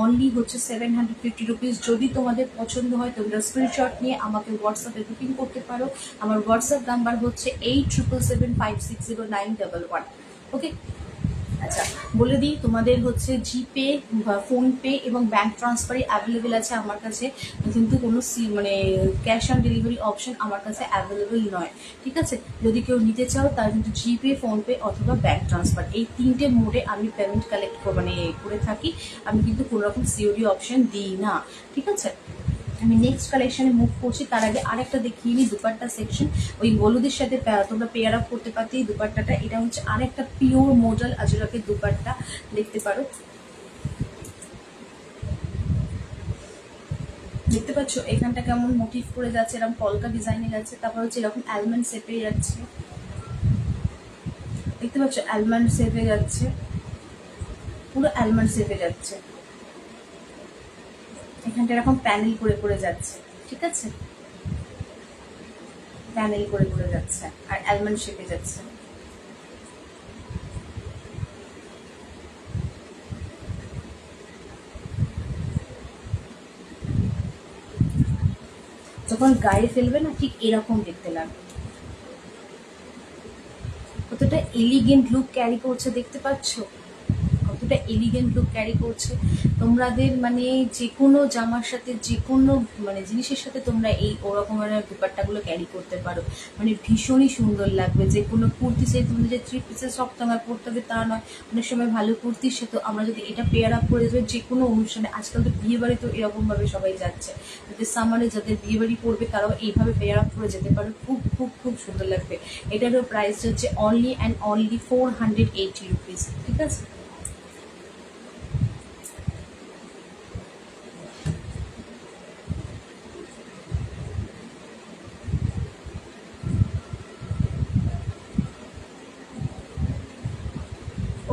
অনলি হচ্ছে 750 রুপিস। যদি তোমাদের পছন্দ হয় তোমরা স্ক্রিনশট নিয়ে আমাকে হোয়াটসঅ্যাপে বুকিং করতে পারো। আমার হোয়াটসঅ্যাপ নাম্বার হচ্ছে 8777560911। ওকে, আচ্ছা বলে দিই তোমাদের হচ্ছে জিপে, ফোনপে এবং ব্যাংক ট্রান্সফারই অ্যাভেলেবেল আছে আমার কাছে, কিন্তু কোনো মানে ক্যাশ অন ডেলিভারি অপশন আমার কাছে অ্যাভেলেবেল নয়, ঠিক আছে? যদি কেউ নিতে চাও তার কিন্তু জিপে, ফোনপে অথবা ব্যাংক ট্রান্সফার এই তিনটে মোডে আমি পেমেন্ট কালেক্ট মানে করে থাকি। আমি কিন্তু কোনো রকম সিওডি অপশন দিই না, ঠিক আছে? আমি নেক্সট কালেকশনে মুভ করছি, তার আগে আরেকটা দেখিয়ে নিই দুপাট্টা সেকশন। ওই হলুদের সাথে তোমরা পেয়ার আপ করতে পারতে এই দুপাট্টাটা। এটা হচ্ছে আরেকটা পিওর মডেল আজরাকের দুপাট্টা, দেখতে পারো। দেখতে পাচ্ছ এখানটা কেমন মোটিভ করে যাচ্ছে, এরকম কলকা ডিজাইনে যাচ্ছে। তারপর হচ্ছে এরকম অ্যালমন্ড শেপে যাচ্ছে, দেখতে পাচ্ছ অ্যালমন্ড শেপে যাচ্ছে, পুরো অ্যালমন্ড শেপে যাচ্ছে। এখানটা এরকম প্যানেল করে করে যাচ্ছে, ঠিক আছে? প্যানেল করে করে যাচ্ছে আর অ্যালমন্ড শেপে যাচ্ছে। যখন গায়ে ফেলবে না ঠিক এরকম দেখতে লাগবে। কতটা এলিগেন্ট লুক ক্যারি করছে দেখতে পাচ্ছ, কতটা এলিগেন্ট লুক ক্যারি করছে। তোমাদের মানে যে কোনো জামার সাথে, যে কোনো মানে জিনিসের সাথে তোমরা এই ওরকমের দুপাট্টাগুলো ক্যারি করতে পারো, মানে ভীষণই সুন্দর লাগবে। যে কোনো কুর্তি সে তোমাদের যে 3 পিসের সব তোমার পরতে হবে তা নয়, অনেক সময় ভালো কুর্তির সাথে আমরা যদি এটা পেয়ার আপ করে দেবো যে কোনো অনুষ্ঠানে। আজকাল তো বিয়ে বাড়ি তো এরকমভাবে সবাই যাচ্ছে, যাদের সামারে যাদের বিয়ে বাড়ি পড়বে তারাও এইভাবে পেয়ার আপ করে যেতে পারো, খুব খুব খুব সুন্দর লাগবে। এটারও প্রাইস হচ্ছে অনলি অ্যান্ড অনলি 480 রুপিস, ঠিক আছে?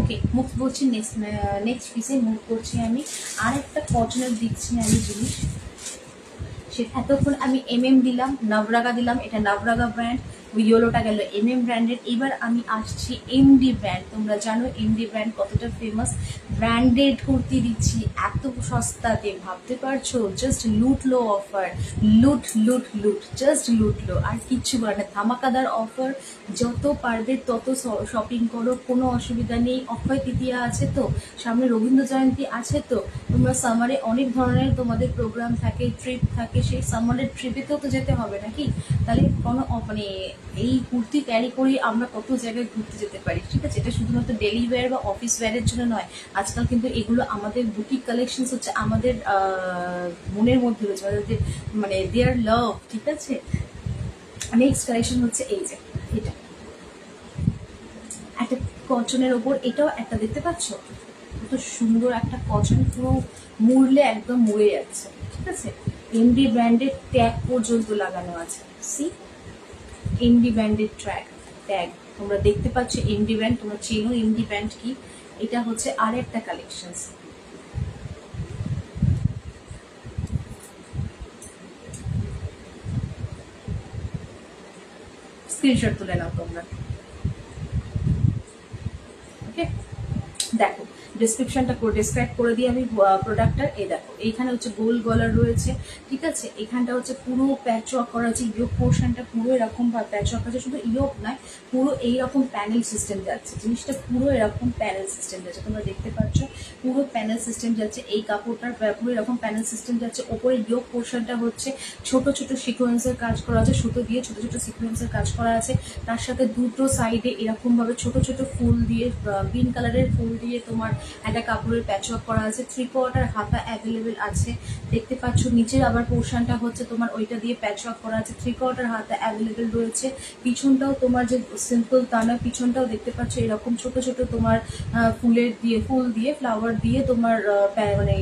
ওকে, মুভ করছি নেক্সট পিসে মুভ করছি আমি। আর একটা কটনের দিচ্ছি আমি জিনিস, সে এতক্ষণ আমি দিলাম, নবরাগা দিলাম, এটা নবরাগা ব্র্যান্ড। ইয়েলোটা গেল ব্র্যান্ডের। এবার আমি আসছি এমডি ব্র্যান্ড। তোমরা জানো এমডি ব্র্যান্ড কতটা ফেমাস। ব্র্যান্ডেড কুর্তি দিচ্ছি এত সস্তাতে, ভাবতে পারছো? জাস্ট লুটলো অফার, লুট লুট লুট, জাস্ট লুটলো, আর কিচ্ছু বলে না। ধামাকাদার অফার, যত পারবে তত শপিং করো, কোনো অসুবিধা নেই। অক্ষয় তৃতীয়া আছে তো, সামনে রবীন্দ্র জয়ন্তী আছে তো, তোমরা সামারে অনেক ধরনের তোমাদের প্রোগ্রাম থাকে, ট্রিপ থাকে, সেই সামারের ট্রিপেতেও তো যেতে হবে নাকি? তাহলে কোনো মানে এই কুর্তি ক্যারি করি আমরা কত জায়গায় ঘুরতে যেতে পারি, ঠিক আছে? এটা শুধুমাত্র ডেলি ওয়্যার বা অফিস ওয়্যারের জন্য নয়, আজকাল কিন্তু এগুলো আমাদের বুটিক কালেকশন হচ্ছে, আমাদের মনের মধ্যে রয়েছে, আমাদের মানে দেয়ার লাভ, ঠিক আছে? নেক্সট কালেকশন হচ্ছে এই যে এটা একটা কটনের ওপর, এটাও একটা দেখতে পাচ্ছ কত সুন্দর একটা কটন, পুরো মুড়লে একদম মুড়ে যাচ্ছে, ঠিক আছে? এমডি ব্র্যান্ডের ট্যাগ পর্যন্ত লাগানো আছে, সি এমডি ব্র্যান্ডের ট্যাগ, ট্যাগ। তোমরা দেখতে পাচ্ছ এমডি ব্যান্ড, তোমরা চেনো এমডি ব্যান্ড কি? এটা হচ্ছে আর একটা কালেকশন। স্ক্রিনশট তুলে নাও তোমরা। ওকে, দেখো ডিসক্রিপশনটা ডিসক্রাইব করে দিই আমি প্রোডাক্টটার। এই দেখো এইখানে হচ্ছে গোল গলার রয়েছে, ঠিক আছে। এখানটা হচ্ছে পুরো প্যাচ ওয়ার্ক করা আছে, ইয়োক পোর্শনটা পুরো এরকম প্যাচ ওয়ার্ক আছে, শুধু ইয়োক নয় পুরো এইরকম প্যানেল সিস্টেম যাচ্ছে, জিনিসটা পুরো এরকম প্যানেল সিস্টেম যাচ্ছে, তোমরা দেখতে পাচ্ছ পুরো প্যানেল সিস্টেম যাচ্ছে। এই কাপড়টার পুরো এরকম প্যানেল সিস্টেম যাচ্ছে। ওপরে ইয়োক পোর্শনটা হচ্ছে ছোট ছোট সিকোয়েন্সের কাজ করা আছে, সুতো দিয়ে ছোট ছোট সিকোয়েন্সের কাজ করা আছে। তার সাথে দুটো সাইডে এরকম ভাবে ছোট ছোট ফুল দিয়ে, গ্রিন কালারের ফুল দিয়ে তোমার একটা কাপড়ের প্যাচওয়ার্ক করা আছে। 3/4 হাতা অ্যাভেলেবেল আছে, দেখতে পাচ্ছ। নিচের আবার পোর্শনটা হচ্ছে তোমার ওইটা দিয়ে প্যাচওয়ার্ক করা আছে, 3/4 হাতা অ্যাভেলেবেল রয়েছে। পিছনটাও তোমার যে সিম্পল তা না, পিছনটাও দেখতে পাচ্ছ এরকম ছোট ছোট তোমার ফুল দিয়ে ফ্লাওয়ার দিয়ে তোমার মানে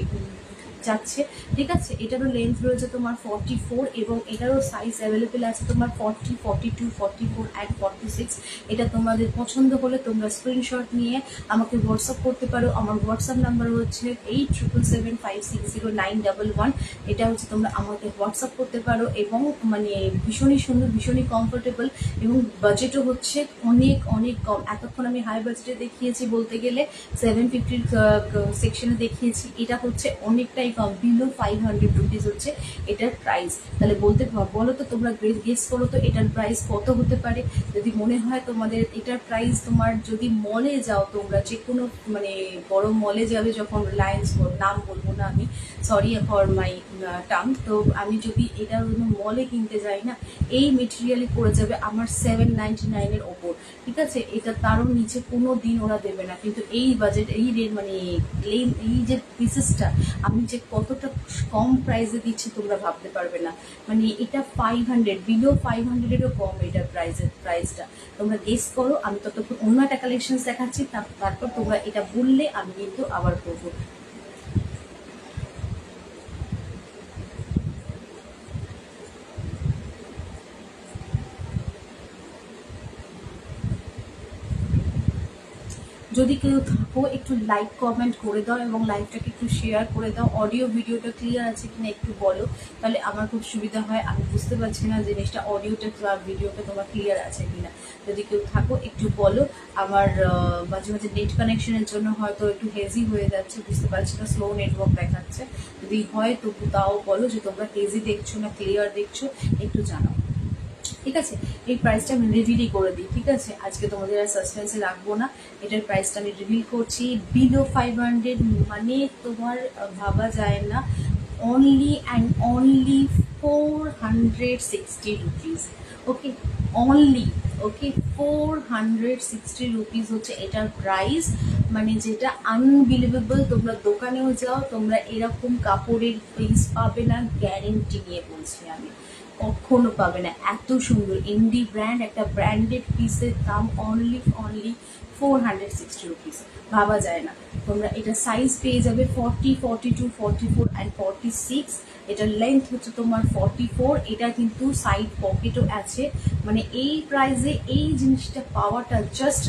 যাচ্ছে, ঠিক আছে। এটারও লেন্থ রয়েছে তোমার 44 এবং এটারও সাইজ অ্যাভেলেবেল আছে তোমার 40, 42, 44 অ্যান্ড 46। এটা তোমাদের পছন্দ হলে তোমরা স্ক্রিনশট নিয়ে আমাকে হোয়াটসঅ্যাপ করতে পারো। আমার হোয়াটসঅ্যাপ নাম্বার হচ্ছে 8777560911। এটা হচ্ছে তোমরা আমাকে হোয়াটসঅ্যাপ করতে পারো এবং মানে ভীষণই সুন্দর, ভীষণই কমফোর্টেবল এবং বাজেটও হচ্ছে অনেক অনেক কম। এতক্ষণ আমি হাই বাজেটে দেখিয়েছি, বলতে গেলে 750 সেকশনে দেখিয়েছি, এটা হচ্ছে অনেকটাই কম, বিলো 500 রুপিস হচ্ছে এটার প্রাইস। তাহলে বলো তো তোমরা গেস করো তো এটার প্রাইস কত হতে পারে। যদি মনে হয় তোমাদের এটার প্রাইস, তোমার যদি মলে যাও, তোমরা যে কোনো মানে বড় মলে যাবে, যখন রিলায়েন্স, নাম বলবো না আমি, সরি ফর মাই টার্ম, তো আমি যদি এটা মলে কিনতে যাই না, এই মেটেরিয়ালে পড়ে যাবে আমার 799-এর ওপর, ঠিক আছে। এটা তারও নিচে কোনো দিন ওরা দেবে না। কিন্তু এই বাজেট, এই রেট মানে এই যে পিসেসটা আমি যে কতটা কম প্রাইসে দিচ্ছি তোমরা ভাবতে পারবে না। মানে এটা 500, বিলো 500-এরও কম এটার প্রাইসটা। তোমরা গেস করো। আমি ততক্ষণ অন্য একটা কালেকশন দেখাচ্ছি, তারপর তোমরা এটা বললে আমি কিন্তু আবার করবো। যদি কেউ থাকো একটু লাইক কমেন্ট করে দাও এবং লাইভটাকে একটু শেয়ার করে দাও। অডিও ভিডিওটা ক্লিয়ার আছে কিনা একটু বলো, তাহলে আমার খুব সুবিধা হয়। আমি বুঝতে পারছি না জিনিসটা অডিওটা ভিডিওটা তোমার ক্লিয়ার আছে কিনা। যদি কেউ থাকো একটু বলো। আমার মাঝে মাঝে নেট কানেকশনের জন্য হয়তো একটু হেজি হয়ে যাচ্ছে, বুঝতে পারছি না, স্লো নেটওয়ার্ক দেখাচ্ছে। যদি হয় তবু তাও বলো যে তোমরা হেজি দেখছো না ক্লিয়ার দেখছো, একটু জানাও, ঠিক আছে। এই প্রাইসটা আমি রিভিলই করে দিই, ঠিক আছে। আজকে তোমাদের আর সাসপেন্সে রাখবো না, এটার প্রাইসটা আমি রিভিল করছি। বিলো 500 মানে তোমার ভাবা যায় না, only and only 460 rupees. Okay, only, okay, 460 rupees হচ্ছে এটার প্রাইস। মানে যেটা আনবিলিভেবল। তোমরা দোকানেও যাও, তোমরা এরকম কাপড়ের পিস পাবে না, গ্যারেন্টি নিয়ে বলছি আমি, কখনো পাবে না। এত সুন্দর ইন্ডি ব্র্যান্ড, একটা ব্র্যান্ডেড পিসের দাম অনলি 460 রুপিস, ভাবা যায় না। তোমরা এটা সাইজ পেয়ে যাবে 40, 42, 44 অ্যান্ড 46। এটার লেন্থ হচ্ছে তোমার 44। এটা কিন্তু সাইড পকেটও আছে। মানে এই প্রাইসে এই জিনিসটা পাওয়াটা জাস্ট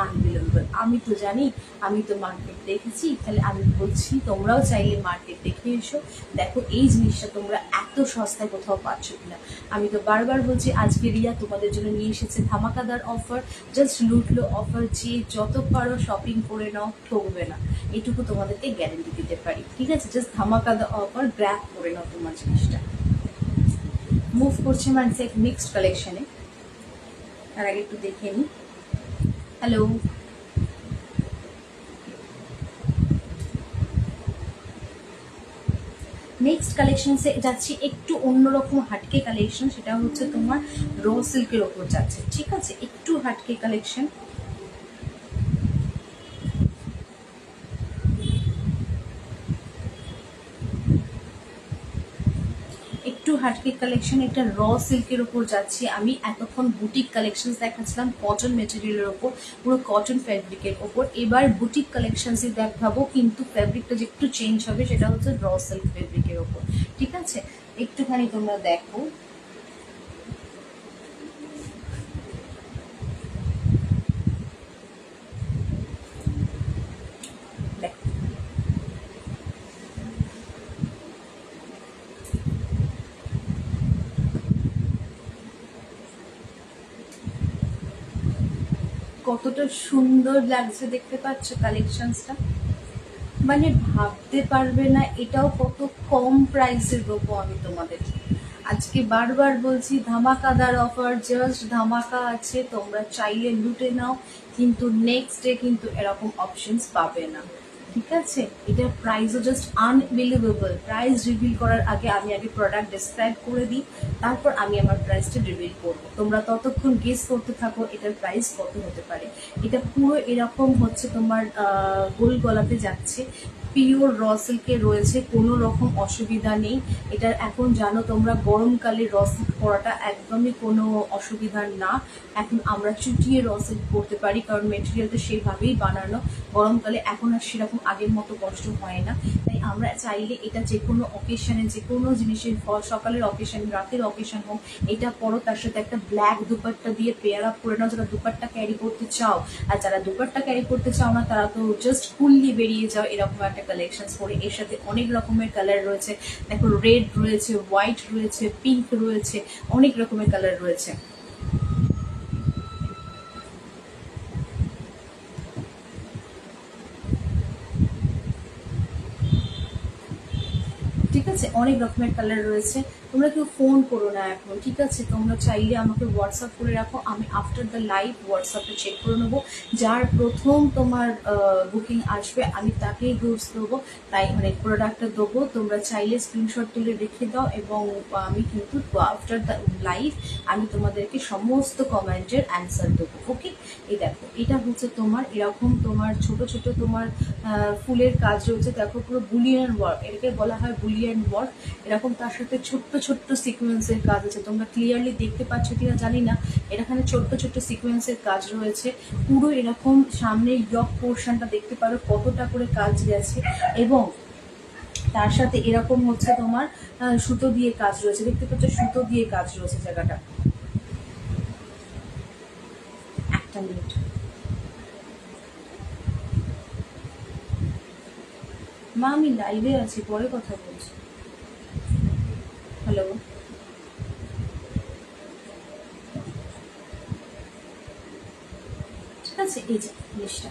আনবিলিভেবল। আমি তো জানি, আমি তো মার্কেট দেখেছি, তাহলে আমি বলছি তোমরাও চাইলে মার্কেট দেখে এসো, দেখো এই জিনিসটা তোমরা এত সস্তায় কোথাও পাচ্ছ কিনা। আমি তো বারবার বলছি, আজকে রিয়া তোমাদের জন্য নিয়ে এসেছে ধামাকাদার অফার, জাস্ট লুটলো অফার। যে যত পারো শপিং করে নাও, ঠকবে না, এটুকু তোমাদেরকে গ্যারেন্টি দিতে পারি, ঠিক আছে। জাস্ট ধামাকাদার অফার, গ্র্যাব করে নাও তোমার জিনিসটা। মুভ করছি মানে নেক্সট কালেকশনে, তার আগে একটু দেখে নিই। হ্যালো, নেক্সট কালেকশন যাচ্ছি একটু অন্যরকম হাটকে কালেকশন, সেটা হচ্ছে তোমার র সিল্কের ওপর যাচ্ছে, ঠিক আছে। একটু হাটকে কালেকশন, একটু হাটকে কালেকশন, একটা র সিল্কের ওপর যাচ্ছি আমি। এতক্ষণ বুটিক কালেকশন দেখাচ্ছিলাম কটন মেটেরিয়ালের ওপর, পুরো কটন ফ্যাব্রিকের ওপর। এবার বুটিক কালেকশনস দেখাবো, কিন্তু ফ্যাব্রিকটা যে একটু চেঞ্জ হবে, সেটা হচ্ছে র সিল্ক ফ্যাব্রিকের ওপর, ঠিক আছে। একটুখানি তোমরা দেখো, কতটা সুন্দর লাগছে দেখতে পাচ্ছ কালেকশনসটা, মানে ভাবতে পারবে না এটাও কত কম প্রাইসে দেবো আমি তোমাদের। আজকে বারবার বলছি ধামাকাদার অফার, জাস্ট ধামাকা আছে, তোমরা চাইলে লুটে নাও, কিন্তু নেক্সট ডে কিন্তু এরকম অপশনস পাবে না, ঠিক আছে? এটার প্রাইসও জাস্ট আনবিলিভেবল। প্রাইস রিভিল করার আগে আমি আগে প্রোডাক্ট ডিসক্রাইব করে দিই, তারপর আমি আমার প্রাইসটা রিভিল করবো। তোমরা ততক্ষণ গেস করতে থাকো এটার প্রাইস কত হতে পারে। এটা পুরো এরকম হচ্ছে তোমার গোল গলাতে যাচ্ছে, পিওর র সিল্কে রয়েছে, কোনো রকম অসুবিধা নেই। এটার এখন জানো তোমরা গরমকালে র সিল্ক পরাটা একদমই কোনো অসুবিধা না। এখন আমরা চুটিয়ে র সিল্ক পরতে পারি, কারণ মেটেরিয়ালটা সেইভাবেই বানানো। গরমকালে এখন আর সেরকম আগের মতো কষ্ট হয় না, তাই আমরা চাইলে এটা যে কোনো অকেশনে, যে কোনো জিনিসের সকালের অকেশন, রাতের অকেশন হোক, এটা পরো, তার সাথে একটা ব্ল্যাক দুপাট্টা দিয়ে পেয়ার আপ করে নাও যারা দুপাট্টা ক্যারি করতে চাও। আর যারা দুপাট্টা ক্যারি করতে চাও না তারা তো জাস্ট ফুললি বেরিয়ে যাও এরকম একটা কালেকশন পরে। এর সাথে অনেক রকমের কালার রয়েছে, দেখো রেড রয়েছে, হোয়াইট রয়েছে, পিঙ্ক রয়েছে, অনেক রকমের কালার রয়েছে। ঠিক আছে, অনেক রকমের কালার রয়েছে। তোমরা কেউ ফোন করো না এখন, ঠিক আছে? তোমরা চাইলে আমাকে হোয়াটসঅ্যাপ করে রাখো, আমি আফটার দ্য লাইভ হোয়াটসঅ্যাপে চেক করে নেবো। যার প্রথম তোমার বুকিং আসবে আমি তাকেই গুডস দেবো, তাই মানে প্রোডাক্টটা দেবো। তোমরা চাইলে স্ক্রিনশট তুলে রেখে দাও, এবং আমি কিন্তু আফটার দ্য লাইভ আমি তোমাদেরকে সমস্ত কমেন্টের অ্যান্সার দেবো। ওকে, এই দেখো এটা হচ্ছে তোমার এরকম তোমার ছোট ছোট তোমার ফুলের কাজ রয়েছে, দেখো পুরো বুলিয়ান ওয়ার্ক, এটাকে বলা হয় বুলিয়ান ওয়ার্ক। এরকম তার সাথে ছোট্ট ছোট্ট সিকোয়েন্সের কাজ আছে, তোমরা ক্লিয়ারলি দেখতে পাচ্ছ কিনা জানি না, এখানে ছোট্ট ছোট্ট সিকোয়েন্সের কাজ রয়েছে। পুরো এরকম সামনে ইয়ক পোর্শনটা দেখতে পারো কতটা করে কাজ গেছে, এবং তার সাথে এরকম হচ্ছে তোমার সুতো দিয়ে কাজ রয়েছে, দেখতে পাচ্ছ সুতো দিয়ে কাজ রয়েছে জায়গাটা। একটা মিনিট, মা আমি লাইভে আছি, পরে কথা বলছি। হ্যালো, ঠিক আছে? এই যে জিনিসটা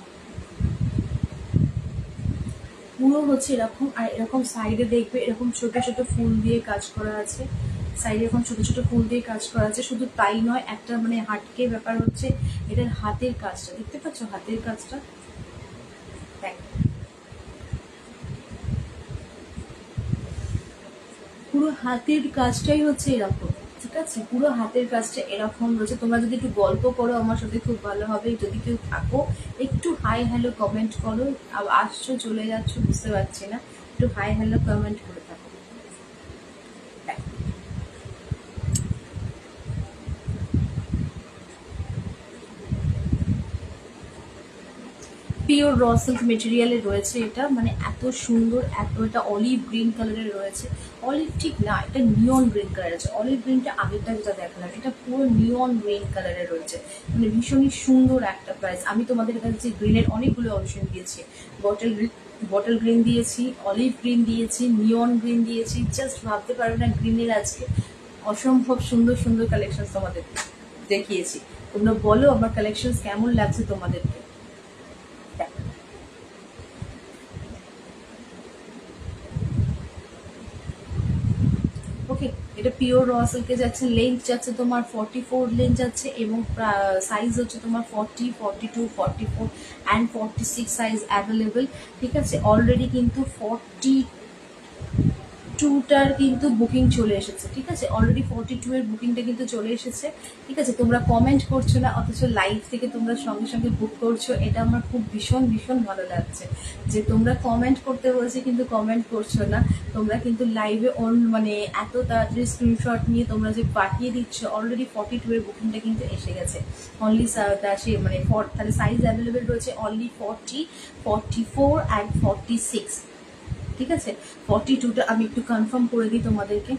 পুরো হচ্ছে এরকম, আর এরকম সাইডে দেখবে এরকম ছোট ছোট ফুল দিয়ে কাজ করা আছে, সাইডে এরকম ছোট ছোট ফুল দিয়ে কাজ করা আছে। শুধু তাই নয়, একটা মানে হাটকে ব্যাপার হচ্ছে এটার হাতের কাজটা, দেখতে পাচ্ছ হাতের কাজটা, দেখ পুরো হাতের কাজটাই হচ্ছে এরকম, ঠিক আছে? পুরো হাতের কাজটা এরকম রয়েছে। তোমরা যদি একটু গল্প করো আমার সাথে খুব ভালো হবে, যদি কেউ থাকো একটু হাই হ্যালো কমেন্ট করো। আসছো চলে যাচ্ছ বুঝতে পারছি না, একটু হাই হ্যালো কমেন্ট করে থাকো। পিওর র সিল্ক মেটেরিয়ালে রয়েছে এটা, মানে এত সুন্দর, এত এটা অলিভ গ্রিন কালারের রয়েছে। অলিভ ঠিক না, এটা নিয়ন গ্রিন কালার আছে। অলিভ গ্রিনটা আগেরটা যেটা দেখালাম, এটা পুরো নিয়ন গ্রিন কালারের রয়েছে, মানে ভীষণই সুন্দর একটা প্রাইস। আমি তোমাদের কাছে গ্রিনের অনেকগুলো অপশন দিয়েছি, বটল গ্রিন দিয়েছি, অলিভ গ্রিন দিয়েছি, নিয়ন গ্রিন দিয়েছি, জাস্ট ভাবতে পারবে না গ্রিনের আজকে অসম্ভব সুন্দর সুন্দর কালেকশন তোমাদের দেখিয়েছি। তোমরা বলো আমার কালেকশন কেমন লাগছে তোমাদেরকে। ওকে, এটা পিওর র সিল্কে যাচ্ছে, লেন্থ যাচ্ছে তোমার 44 লেন্থ যাচ্ছে, এবং সাইজ হচ্ছে তোমার 40, 42, 44 অ্যান্ড 46 সাইজ অ্যাভেলেবেল, ঠিক আছে? অলরেডি কিন্তু 42টার কিন্তু বুকিং চলে এসেছে, ঠিক আছে? অলরেডি 42 এর বুকিংটা কিন্তু চলে এসেছে, ঠিক আছে? তোমরা কমেন্ট করছো না, অথচ লাইভ থেকে তোমরা সঙ্গে সঙ্গে বুক করছো, এটা আমার খুব ভীষণ ভীষণ ভালো লাগছে যে তোমরা কমেন্ট করতে বলছে কিন্তু কমেন্ট করছো না। তোমরা কিন্তু লাইভে মানে এত তাড়াতাড়ি স্ক্রিনশট নিয়ে তোমরা যে পাঠিয়ে দিচ্ছ, অলরেডি 42 এর বুকিংটা কিন্তু এসে গেছে। অনলি মানে তাহলে সাইজ অ্যাভেলেবেল রয়েছে অনলি 40, 44 অ্যান্ড 46, ঠিক আছে? 42টা আমি একটু কনফার্ম করে দিই তোমাদেরকে।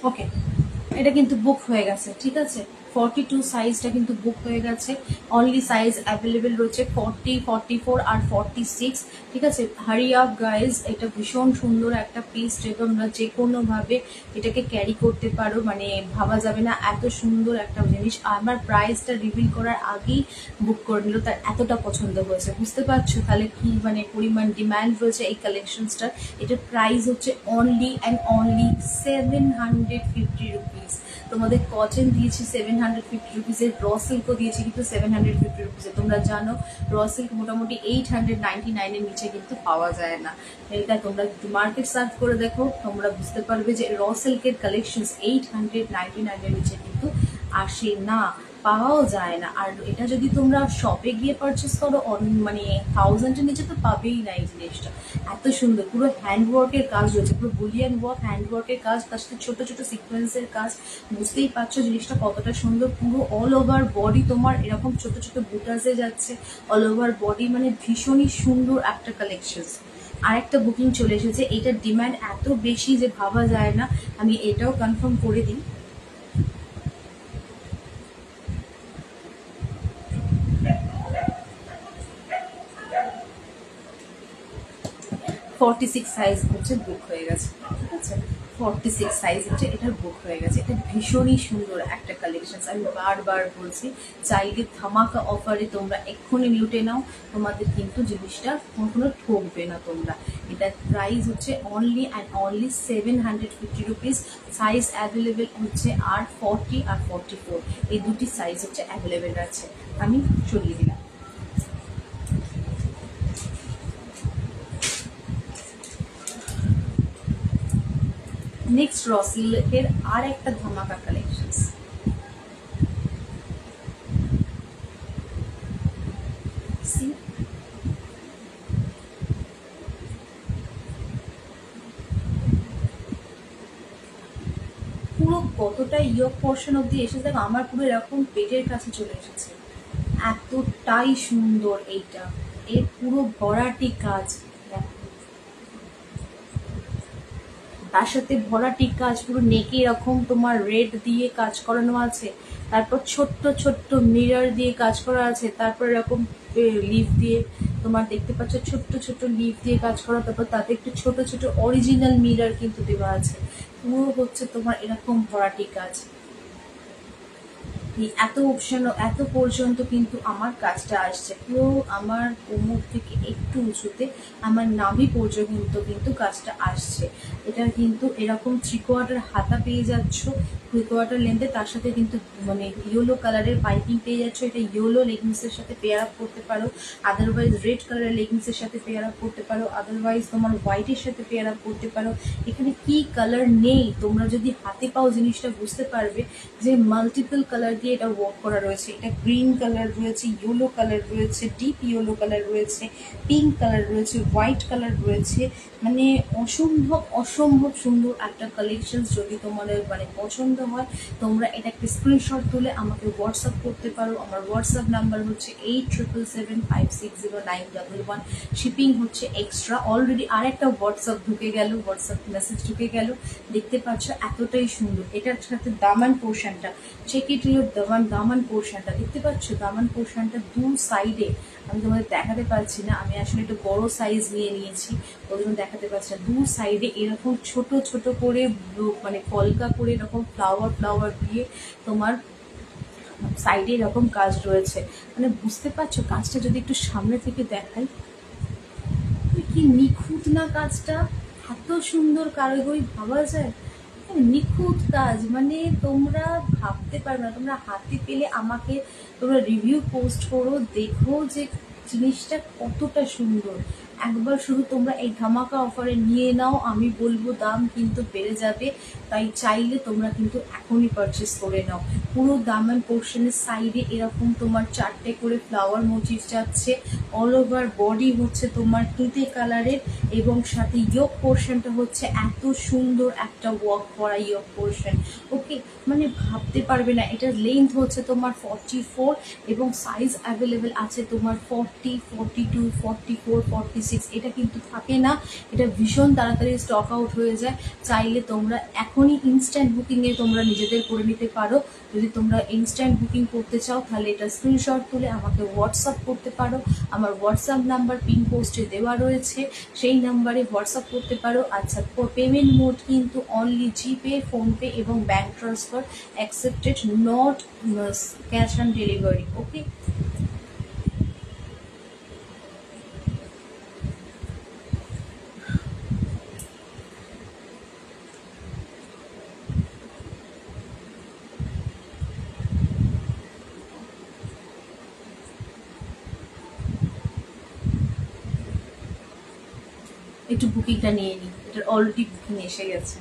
ওকে, এটা কিন্তু বুক হয়ে গেছে, ঠিক আছে। 42 সাইজটা কিন্তু বুক হয়ে গেছে। অনলি সাইজ অ্যাভেলেবেল রয়েছে 40, 44 আর 46, ঠিক আছে। হারি আপ গাইজ, এটা ভীষণ সুন্দর একটা পিস, যেটা তোমরা যে কোনোভাবে এটাকে ক্যারি করতে পারো, মানে ভাবা যাবে না এত সুন্দর একটা জিনিস। আমার প্রাইসটা রিভিল করার আগেই বুক করে নিল, তার এতটা পছন্দ হয়েছে, বুঝতে পারছো তাহলে কি মানে পরিমাণ ডিমান্ড রয়েছে এই কালেকশনসটার। এটার প্রাইস হচ্ছে অনলি অ্যান্ড অনলি 750 রুপিস। তোমাদের কটন দিয়েছি 750 রুপিসের, র সিল্কও দিয়েছি কিন্তু 750 রুপিসে। তোমরা জানো র সিল্ক মোটামুটি 899 এর নিচে কিন্তু পাওয়া যায় না। এটা তোমরা মার্কেট সার্চ করে দেখো, তোমরা বুঝতে পারবে যে র সিল্কের কালেকশন 899 এর নিচে কিন্তু আসে না, পাওয়াও যায় না। আর এটা যদি তোমরা শপে গিয়ে পারচেস করো মানে 1000 এর নিচে তো পাবেই না এই জিনিসটা। এত সুন্দর, পুরো হ্যান্ডওয়ার্কের কাজ রয়েছে, পুরো বুলিয়ান ওয়ার্ক, হ্যান্ডওয়ার্কের কাজ, তার সাথে ছোট ছোট সিকোয়েন্সের কাজ। বুঝতেই পারছো জিনিসটা কতটা সুন্দর। পুরো অল ওভার বডি তোমার এরকম ছোট ছোট বুটাসে যাচ্ছে, অল ওভার বডি, মানে ভীষণই সুন্দর একটা কালেকশন। আরেকটা বুকিং চলে এসেছে, এটার ডিমান্ড এত বেশি যে ভাবা যায় না। আমি এটাও কনফার্ম করে দিই। 46 সাইজ হচ্ছে বুক হয়ে গেছে, ঠিক আছে। 46 সাইজ হচ্ছে এটার বুক হয়ে গেছে। এটা ভীষণই সুন্দর একটা কালেকশন, আমি বারবার বলছি, চাইলে ধামাকা অফারে তোমরা এক্ষুনি লুটে নাও, তোমাদের কিন্তু জিনিসটা কখনো ঠকবে না তোমরা। এটার প্রাইস হচ্ছে only and only 750 rupees. Size available হচ্ছে আর 40 আর 44, এই দুটি সাইজ হচ্ছে অ্যাভেলেবেল আছে। আমি সরিয়ে দিলাম। নেক্সট র সিল্কের আর একটা ধামাকা কালেকশন। পুরো কতটা ইয়ক পোর্শন অব্দি এসে দেখো, আমার পুরো এরকম পেটের কাছে চলে এসেছে, এতটাই সুন্দর এইটা। এর পুরো ভরাটি কাজ, তার সাথে ভরাটি কাজ, পুরো নেকে এরকম তোমার রেড দিয়ে কাজ করানো আছে, তারপর ছোট্ট ছোট্ট মিরর দিয়ে কাজ করা আছে, তারপর এরকম লিফ দিয়ে তোমার দেখতে পাচ্ছ ছোট্ট ছোট্ট লিফ দিয়ে কাজ করা, তারপর তাতে একটু ছোট ছোট অরিজিনাল মিরর কিন্তু দেওয়া আছে। পুরো হচ্ছে তোমার এরকম ভরাটি কাজ। এত অপশন, এত পর্যন্ত কিন্তু আমার কাজটা আসছে, পুরো আমার কোমর থেকে একটু উঁচুতে আমার নাভি পর্যন্ত কিন্তু কাজটা আসছে। এটা কিন্তু এরকম 3/4 হাতা পেয়ে যাচ্ছ, 3/4 লেন্থে, তার সাথে কিন্তু মানে ইয়েলো কালারের পাইপিং পেয়ে যাচ্ছ। এটা ইয়েলো লেগিংসের সাথে পেয়ার আপ করতে পারো, আদারওয়াইজ রেড কালারের লেগিংসের সাথে পেয়ার আপ করতে পারো, আদারওয়াইজ তোমার হোয়াইটের সাথে পেয়ার আপ করতে পারো। এখানে কি কালার নেই, তোমরা যদি হাতে পাও জিনিসটা বুঝতে পারবে যে মাল্টিপল কালার দিয়ে এটা ওয়ার্ক করা রয়েছে। এটা গ্রিন কালার রয়েছে, ইয়েলো কালার রয়েছে, ডিপ ইয়েলো কালার রয়েছে, পিঙ্ক কালার রয়েছে, হোয়াইট কালার রয়েছে, মানে অসম্ভব অসম্ভব সুন্দর একটা কালেকশন। যদি তোমাদের মানে পছন্দ হয়, তোমরা এটা একটা স্ক্রিনশট তুলে আমাকে হোয়াটসঅ্যাপ করতে পারো। আমার হোয়াটসঅ্যাপ নাম্বার হচ্ছে 8777560911। শিপিং হচ্ছে এক্সট্রা। অলরেডি আরেকটা হোয়াটসঅ্যাপ ঢুকে গেল, হোয়াটসঅ্যাপ মেসেজ ঢুকে গেল, দেখতে পাচ্ছ এতটাই সুন্দর। এটার সাথে দামান পোর্শনটা, চেকিটিওর দামান পোর্শনটা দেখতে পাচ্ছ, দামান পোর্শনটা দু সাইডে, আমি তোমাদের দেখাতে পারছি না, আমি আসলে একটু বড় সাইজ নিয়ে নিয়েছি, ওই জন্য দেখাতে পারছি না। দু সাইডে এরকম ছোট ছোট করে মানে কলকা করে এরকম ফ্লাওয়ার ফ্লাওয়ার দিয়ে তোমার সাইডে এরকম কাজ রয়েছে, মানে বুঝতে পারছো কাজটা যদি একটু সামনে থেকে দেখাই, কি নিখুঁত না কাজটা, এত সুন্দর কারিগরি ভাবা যায়, নিখুঁত কাজ, মানে তোমরা ভাবতে পারবে না। তোমরা হাতে পেলে আমাকে তোমরা রিভিউ পোস্ট করো, দেখো যে জিনিসটা কতটা সুন্দর। একবার শুধু তোমরা এই ধামাকা অফারে নিয়ে নাও, আমি বলবো দাম কিন্তু বেড়ে যাবে, তাই চাইলে তোমরা কিন্তু এখনই পারচেস করে নাও। পুরো দামান পোর্শনের সাইডে এরকম তোমার 4টে করে ফ্লাওয়ার মোটিভ যাচ্ছে, অল ওভার বডি হচ্ছে তোমার তুঁতে কালারের, এবং সাথে ইয়ক পোর্শনটা হচ্ছে এত সুন্দর একটা ওয়ার্ক করা ইয়ক পোর্শন। ওকে, মানে ভাবতে পারবে না। এটার লেন্থ হচ্ছে তোমার 44 এবং সাইজ অ্যাভেলেবেল আছে তোমার 40, 42, 44, 46, 36, এটা কিন্তু থাকে না, এটা ভীষণ তাড়াতাড়ি স্টক আউট হয়ে যায়। চাইলে তোমরা এখনই ইনস্ট্যান্ট বুকিংয়ে তোমরা নিজেদের করে নিতে পারো। যদি তোমরা ইনস্ট্যান্ট বুকিং করতে চাও তাহলে এটা স্ক্রিনশট তুলে আমাকে হোয়াটসঅ্যাপ করতে পারো। আমার হোয়াটসঅ্যাপ নাম্বার পিন পোস্টে দেওয়া রয়েছে, সেই নাম্বারে হোয়াটসঅ্যাপ করতে পারো। আচ্ছা, পেমেন্ট মোড কিন্তু অনলি জিপে, ফোনপে এবং bank transfer accepted, not cash on delivery. Okay, একটু বুকিংটা নিয়ে নিই, এটার অলরেডি বুকিং এসে গেছে।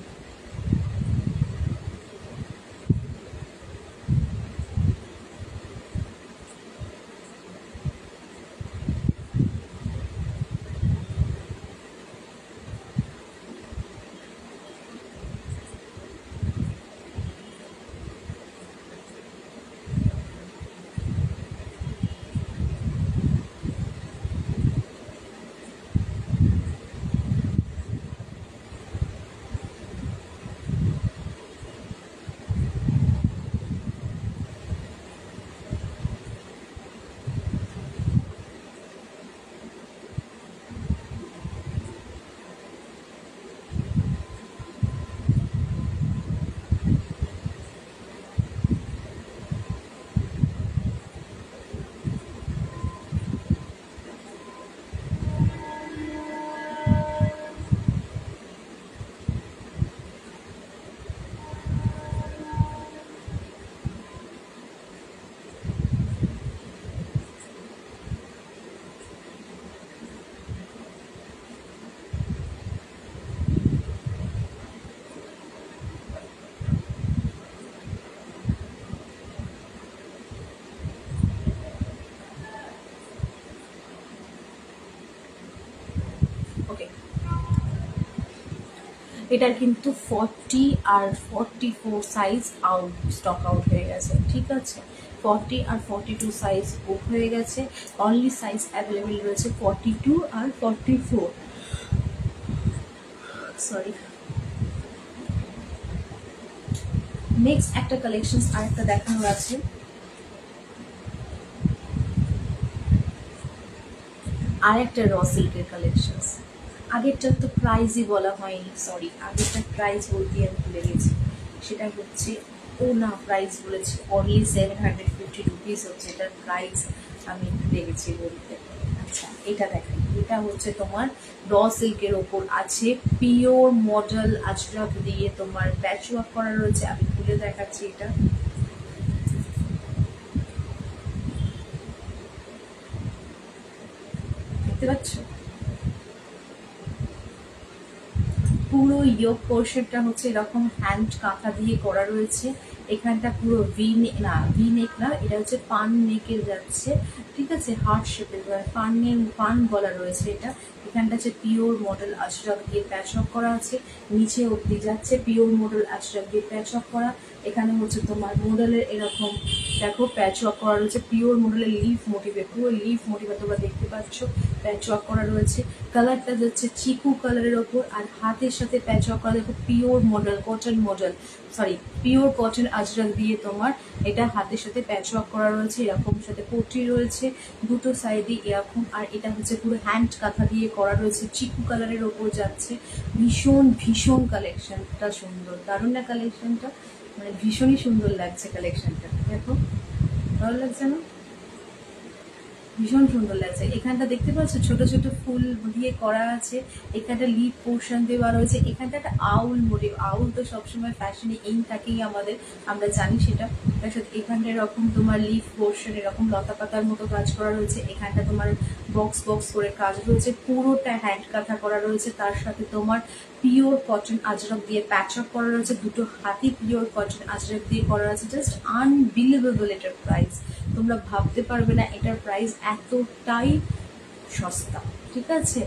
ওকে, এটার কিন্তু 40 আর 44 সাইজ স্টক আউট হয়ে গেছে। ঠিক আছে, 40 আর 42 সাইজ বুক হয়ে গেছে। অনলি সাইজ অ্যাভেলেবেল রয়েছে 42 আর 44। সরি, নেক্সট একটা কালেকশন আরেকটা দেখানোর আছে। আর একটা র সিল্কের কালেকশন। আগেরটার তো প্রাইজই বলা হয়নি, সরি, আগেরটার প্রাইস বলতে আমি ভুলে গেছি। সেটা হচ্ছে, ও না, প্রাইস বলেছি, অনলি 750 রুপিস হচ্ছে এটার প্রাইস, আমি ভুলে গেছি বলতে। আচ্ছা, এটা দেখাই, এটা হচ্ছে তোমার র সিল্কের ওপর আছে, পিওর মডেল আজরাক দিয়ে তোমার প্যাচ ওয়ার্ক করা রয়েছে। আমি খুলে দেখাচ্ছি, এটা দেখতে পাচ্ছ? পুরো ইয়োক পোর্শনটা হচ্ছে এরকম হ্যান্ড কাঁথা দিয়ে করা রয়েছে। এখানটা পুরো ভি নেক না, এটা হচ্ছে পান নেকের যাচ্ছে। ঠিক আছে, হার্ট শেপের পান গলা রয়েছে এটা। এখানটা হচ্ছে পিওর মডেল আশরাক দিয়ে প্যাচ ওয়ার্ক করা আছে, নিচে অবধি যাচ্ছে পিওর মডেল আশরাক দিয়ে প্যাচ ওয়ার্ক করা। এখানে হচ্ছে তোমার মডেলের এরকম দেখো প্যাচ ওয়ার্ক করা রয়েছে, পিওর মডেলের লিফ মোটিভে, পুরো লিফ মোটিভে তোমরা দেখতে পাচ্ছ প্যাচ ওয়ার্ক করা রয়েছে। কালারটা যাচ্ছে চিকু কালারের ওপর, আর হাতের সাথে প্যাচ ওয়ার্ক করা দেখো pure model pure cotton Ajrak দিয়ে তোমার এটা হাতের সাথে প্যাচ ওয়ার্ক করা রয়েছে। এরকম সাথে পট্টি রয়েছে দুটো সাইডে এরকম, আর এটা হচ্ছে পুরো হ্যান্ড কাঁথা দিয়ে করা রয়েছে, চিকু কালারের ওপর যাচ্ছে। ভীষণ ভীষণ কালেকশনটা সুন্দর, দারুণ না কালেকশনটা, মানে ভীষণই সুন্দর লাগছে কালেকশনটা। দেখো, ভালো লাগছে না? ভীষণ সুন্দর লাগছে। এখানটা দেখতে পাচ্ছ ছোট ছোট ফুল দিয়ে করা আছে, এখানটা লিপ পোর্শন দেওয়া রয়েছে। এখানটা একটা আউল মোটিভ, আউল তো সবসময় ফ্যাশনে এই থাকেই আমাদের, আমরা জানি সেটা। তার সাথে এখানটা এরকম তোমার লিফ পোর্শন এরকম লতা পাতার মতো কাজ করা রয়েছে। এখানটা তোমার বক্স বক্স করে কাজ রয়েছে, পুরোটা হ্যান্ড কাঁথা করা রয়েছে। তার সাথে তোমার পিওর কটন আজরক দিয়ে প্যাচ আপ করা রয়েছে, দুটো হাতি পিওর কটন আজরক দিয়ে করা আছে। জাস্ট আনবিলিভেবল এটার প্রাইস, তোমরা ভাবতে পারবে না এটার প্রাইস এতটাই সস্তা। ঠিক আছে,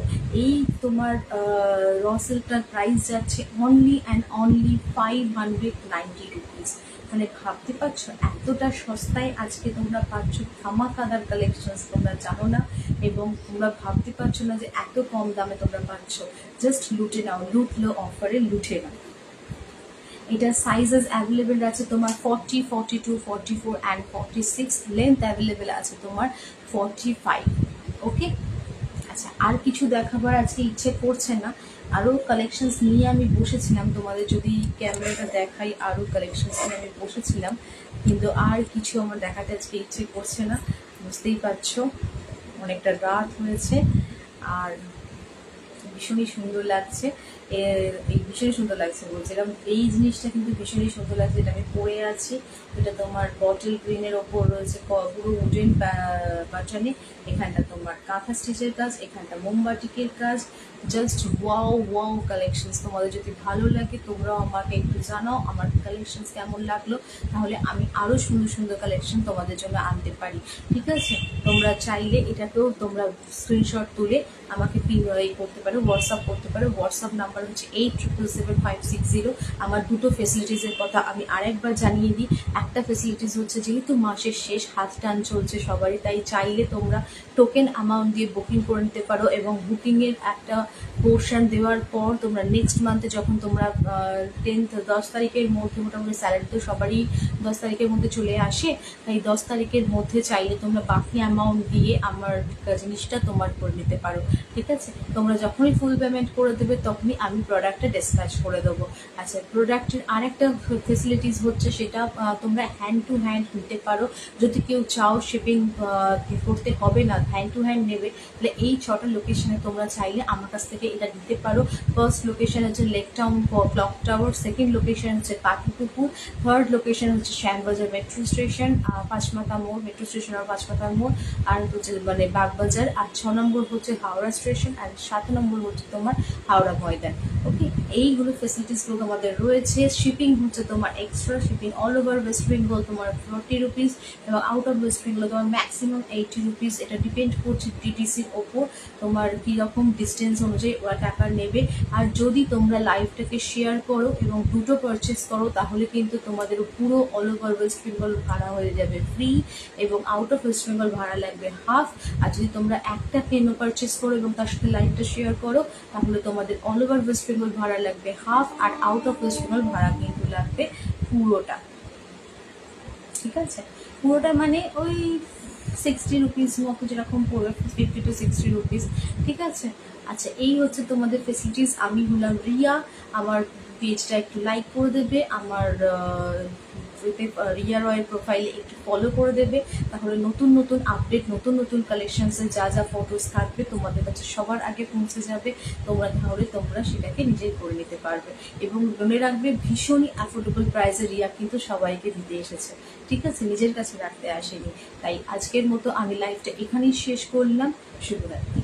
এই তোমার র সিল্কটার প্রাইস যাচ্ছে অনলি অ্যান্ড অনলি 590 রুপিস। মানে ভাবতে পারছো এতটা সস্তায় আজকে তোমরা পাচ্ছ ধামাকাদার কালেকশনস, তোমরা জানো না এবং তোমরা ভাবতে পারছো না যে এত কম দামে তোমরা পাচ্ছ। জাস্ট লুটে নাও, লুটলো অফারে লুটে নাও। এটা সাইজেস অ্যাভেলেবেল আছে তোমার 40, 42, 44 অ্যান্ড 46, লেন্থ অ্যাভেলেবেল আছে তোমার 45। ওকে, আচ্ছা আর কিছু দেখাবার আজকে ইচ্ছে করছে না, আরও কালেকশনস নিয়ে আমি বসেছিলাম, তোমাদের যদি ক্যামেরাটা দেখাই আরও কালেকশনস নিয়ে আমি বসেছিলাম, কিন্তু আর কিছু আমার দেখাতে আজকে ইচ্ছে করছে না, বুঝতেই পারছো অনেকটা রাত হয়েছে। আর ভীষণই সুন্দর লাগছে, এই ভীষণই সুন্দর লাগছে বলছিলাম, এই জিনিসটা কিন্তু ভীষণই সুন্দর লাগছে, এটা আমি পরে আছি। এটা তোমার বটল গ্রিনের ওপর রয়েছে পুরো উডেন প্যাটার্নে, এখানটা তোমার কাঁথা স্টিচের কাজ, এখানটা মোমবাটিকের কাজ, জাস্ট ওয়াও ওয়াও কালেকশনস। তোমাদের যদি ভালো লাগে তোমরাও আমাকে একটু জানাও আমার কালেকশনস কেমন লাগলো, তাহলে আমি আরও সুন্দর সুন্দর কালেকশন তোমাদের জন্য আনতে পারি। ঠিক আছে, তোমরা চাইলে এটাকেও তোমরা স্ক্রিনশট তুলে আমাকে করতে পারো, হোয়াটসঅ্যাপ করতে পারো। হোয়াটসঅ্যাপ নাম্বার হচ্ছে 8777 আমার দুটো ফেসিলিটিসের কথা আমি আরেকবার জানিয়ে দিই। একটা ফেসিলিটিস হচ্ছে যেহেতু মাসের শেষ, হাত টান চলছে সবারই, তাই চাইলে তোমরা টোকেন অ্যামাউন্ট দিয়ে বুকিং করে নিতে পারো এবং বুকিংয়ের একটা পোর্শন দেওয়ার পর তোমরা নেক্সট মান্থে যখন তোমরা 10 তারিখের মধ্যে, মোটামুটি স্যালারি তো সবারই 10 তারিখের মধ্যে চলে আসে, তাই 10 তারিখের মধ্যে চাইলে তোমরা বাকি অ্যামাউন্ট দিয়ে আমার জিনিসটা তোমার করে নিতে পারো। ঠিক আছে, তোমরা যখনই ফুল পেমেন্ট করে দেবে তখনই আমি প্রোডাক্টটা ডিসপ্যাচ করে দেবো। আচ্ছা, প্রোডাক্টের আরেকটা ফেসিলিটিস হচ্ছে সেটা তোমরা হ্যান্ড টু হ্যান্ড নিতে পারো। যদি কেউ চাও শিপিং করতে হবে না, হ্যান্ড টু হ্যান্ড নেবে, তাহলে এই 6টা লোকেশনে তোমরা চাইলে আমার কাছ থেকে এটা দিতে পারো। ফার্স্ট লোকেশন হচ্ছে lake town clock tower, second location হচ্ছে পাখিপুকুর, থার্ড লোকেশন হচ্ছে শ্যামবাজার মেট্রো স্টেশন, পাঁচমাথা মোড়, মেট্রো স্টেশন আর পাঁচমাথা মোড়, আর হচ্ছে মানে বাগবাজার, আর 6 নম্বর হচ্ছে হাওড়া স্টেশন, আর 7 নম্বর হচ্ছে তোমার হাওড়া ময়দান। ওকে, এইগুলো ফেসিলিটিসগুলো তোমাদের রয়েছে। শিপিং হচ্ছে তোমার extra, shipping all over West Bengal তোমার 40 রুপিস এবং আউট অফ ওয়েস্ট বেঙ্গল তোমার ম্যাক্সিমাম 80 রুপিস। এটা ডিপেন্ড করছে ডিটিসির ওপর, তোমার কীরকম ডিস্টেন্স অনুযায়ী ওরা টাকা নেবে। আর যদি তোমরা লাইভটাকে শেয়ার করো এবং দুটো পারচেস করো তাহলে কিন্তু তোমাদের পুরো অল ওভার ওয়েস্ট বেঙ্গল ভাড়া হয়ে যাবে ফ্রি এবং আউট অফ ওয়েস্ট বেঙ্গল ভাড়া লাগবে হাফ। আর যদি তোমরা একটা পেনও পারচেস করো এবং তার সাথে লাইভটা শেয়ার করো তাহলে তোমাদের অল ওভার ওয়েস্ট বেঙ্গল ভাড়া লাগবে হাফ, আর আউট অফ ওয়েস্ট বেঙ্গল ভাড়া কিন্তু লাগবে পুরোটা। ঠিক আছে, পুরোটা মানে ওই 60 রুপিস মতো যেরকম পড়বে, 50 to 60 রুপিস। ঠিক আছে, আচ্ছা এই হচ্ছে তোমাদের ফেসিলিটিস। আমি হলাম রিয়া, আমার পেজটা একটু লাইক করে দেবে, আমার রিয়া রয়ের প্রোফাইলে একটু ফলো করে দেবে, তাহলে নতুন নতুন আপডেট, নতুন নতুন কালেকশনসের যা যা ফটোস থাকবে তোমাদের কাছে সবার আগে পৌঁছে যাবে। তোমরা সেটাকে নিজেই করে নিতে পারবে এবং মনে রাখবে ভীষণই অ্যাফোর্ডেবল প্রাইসে রিয়া কিন্তু সবাইকে দিতে এসেছে। ঠিক আছে, নিজের কাছে রাখতে আসেনি। তাই আজকের মতো আমি লাইভটা এখানেই শেষ করলাম। শুভরাত্রি।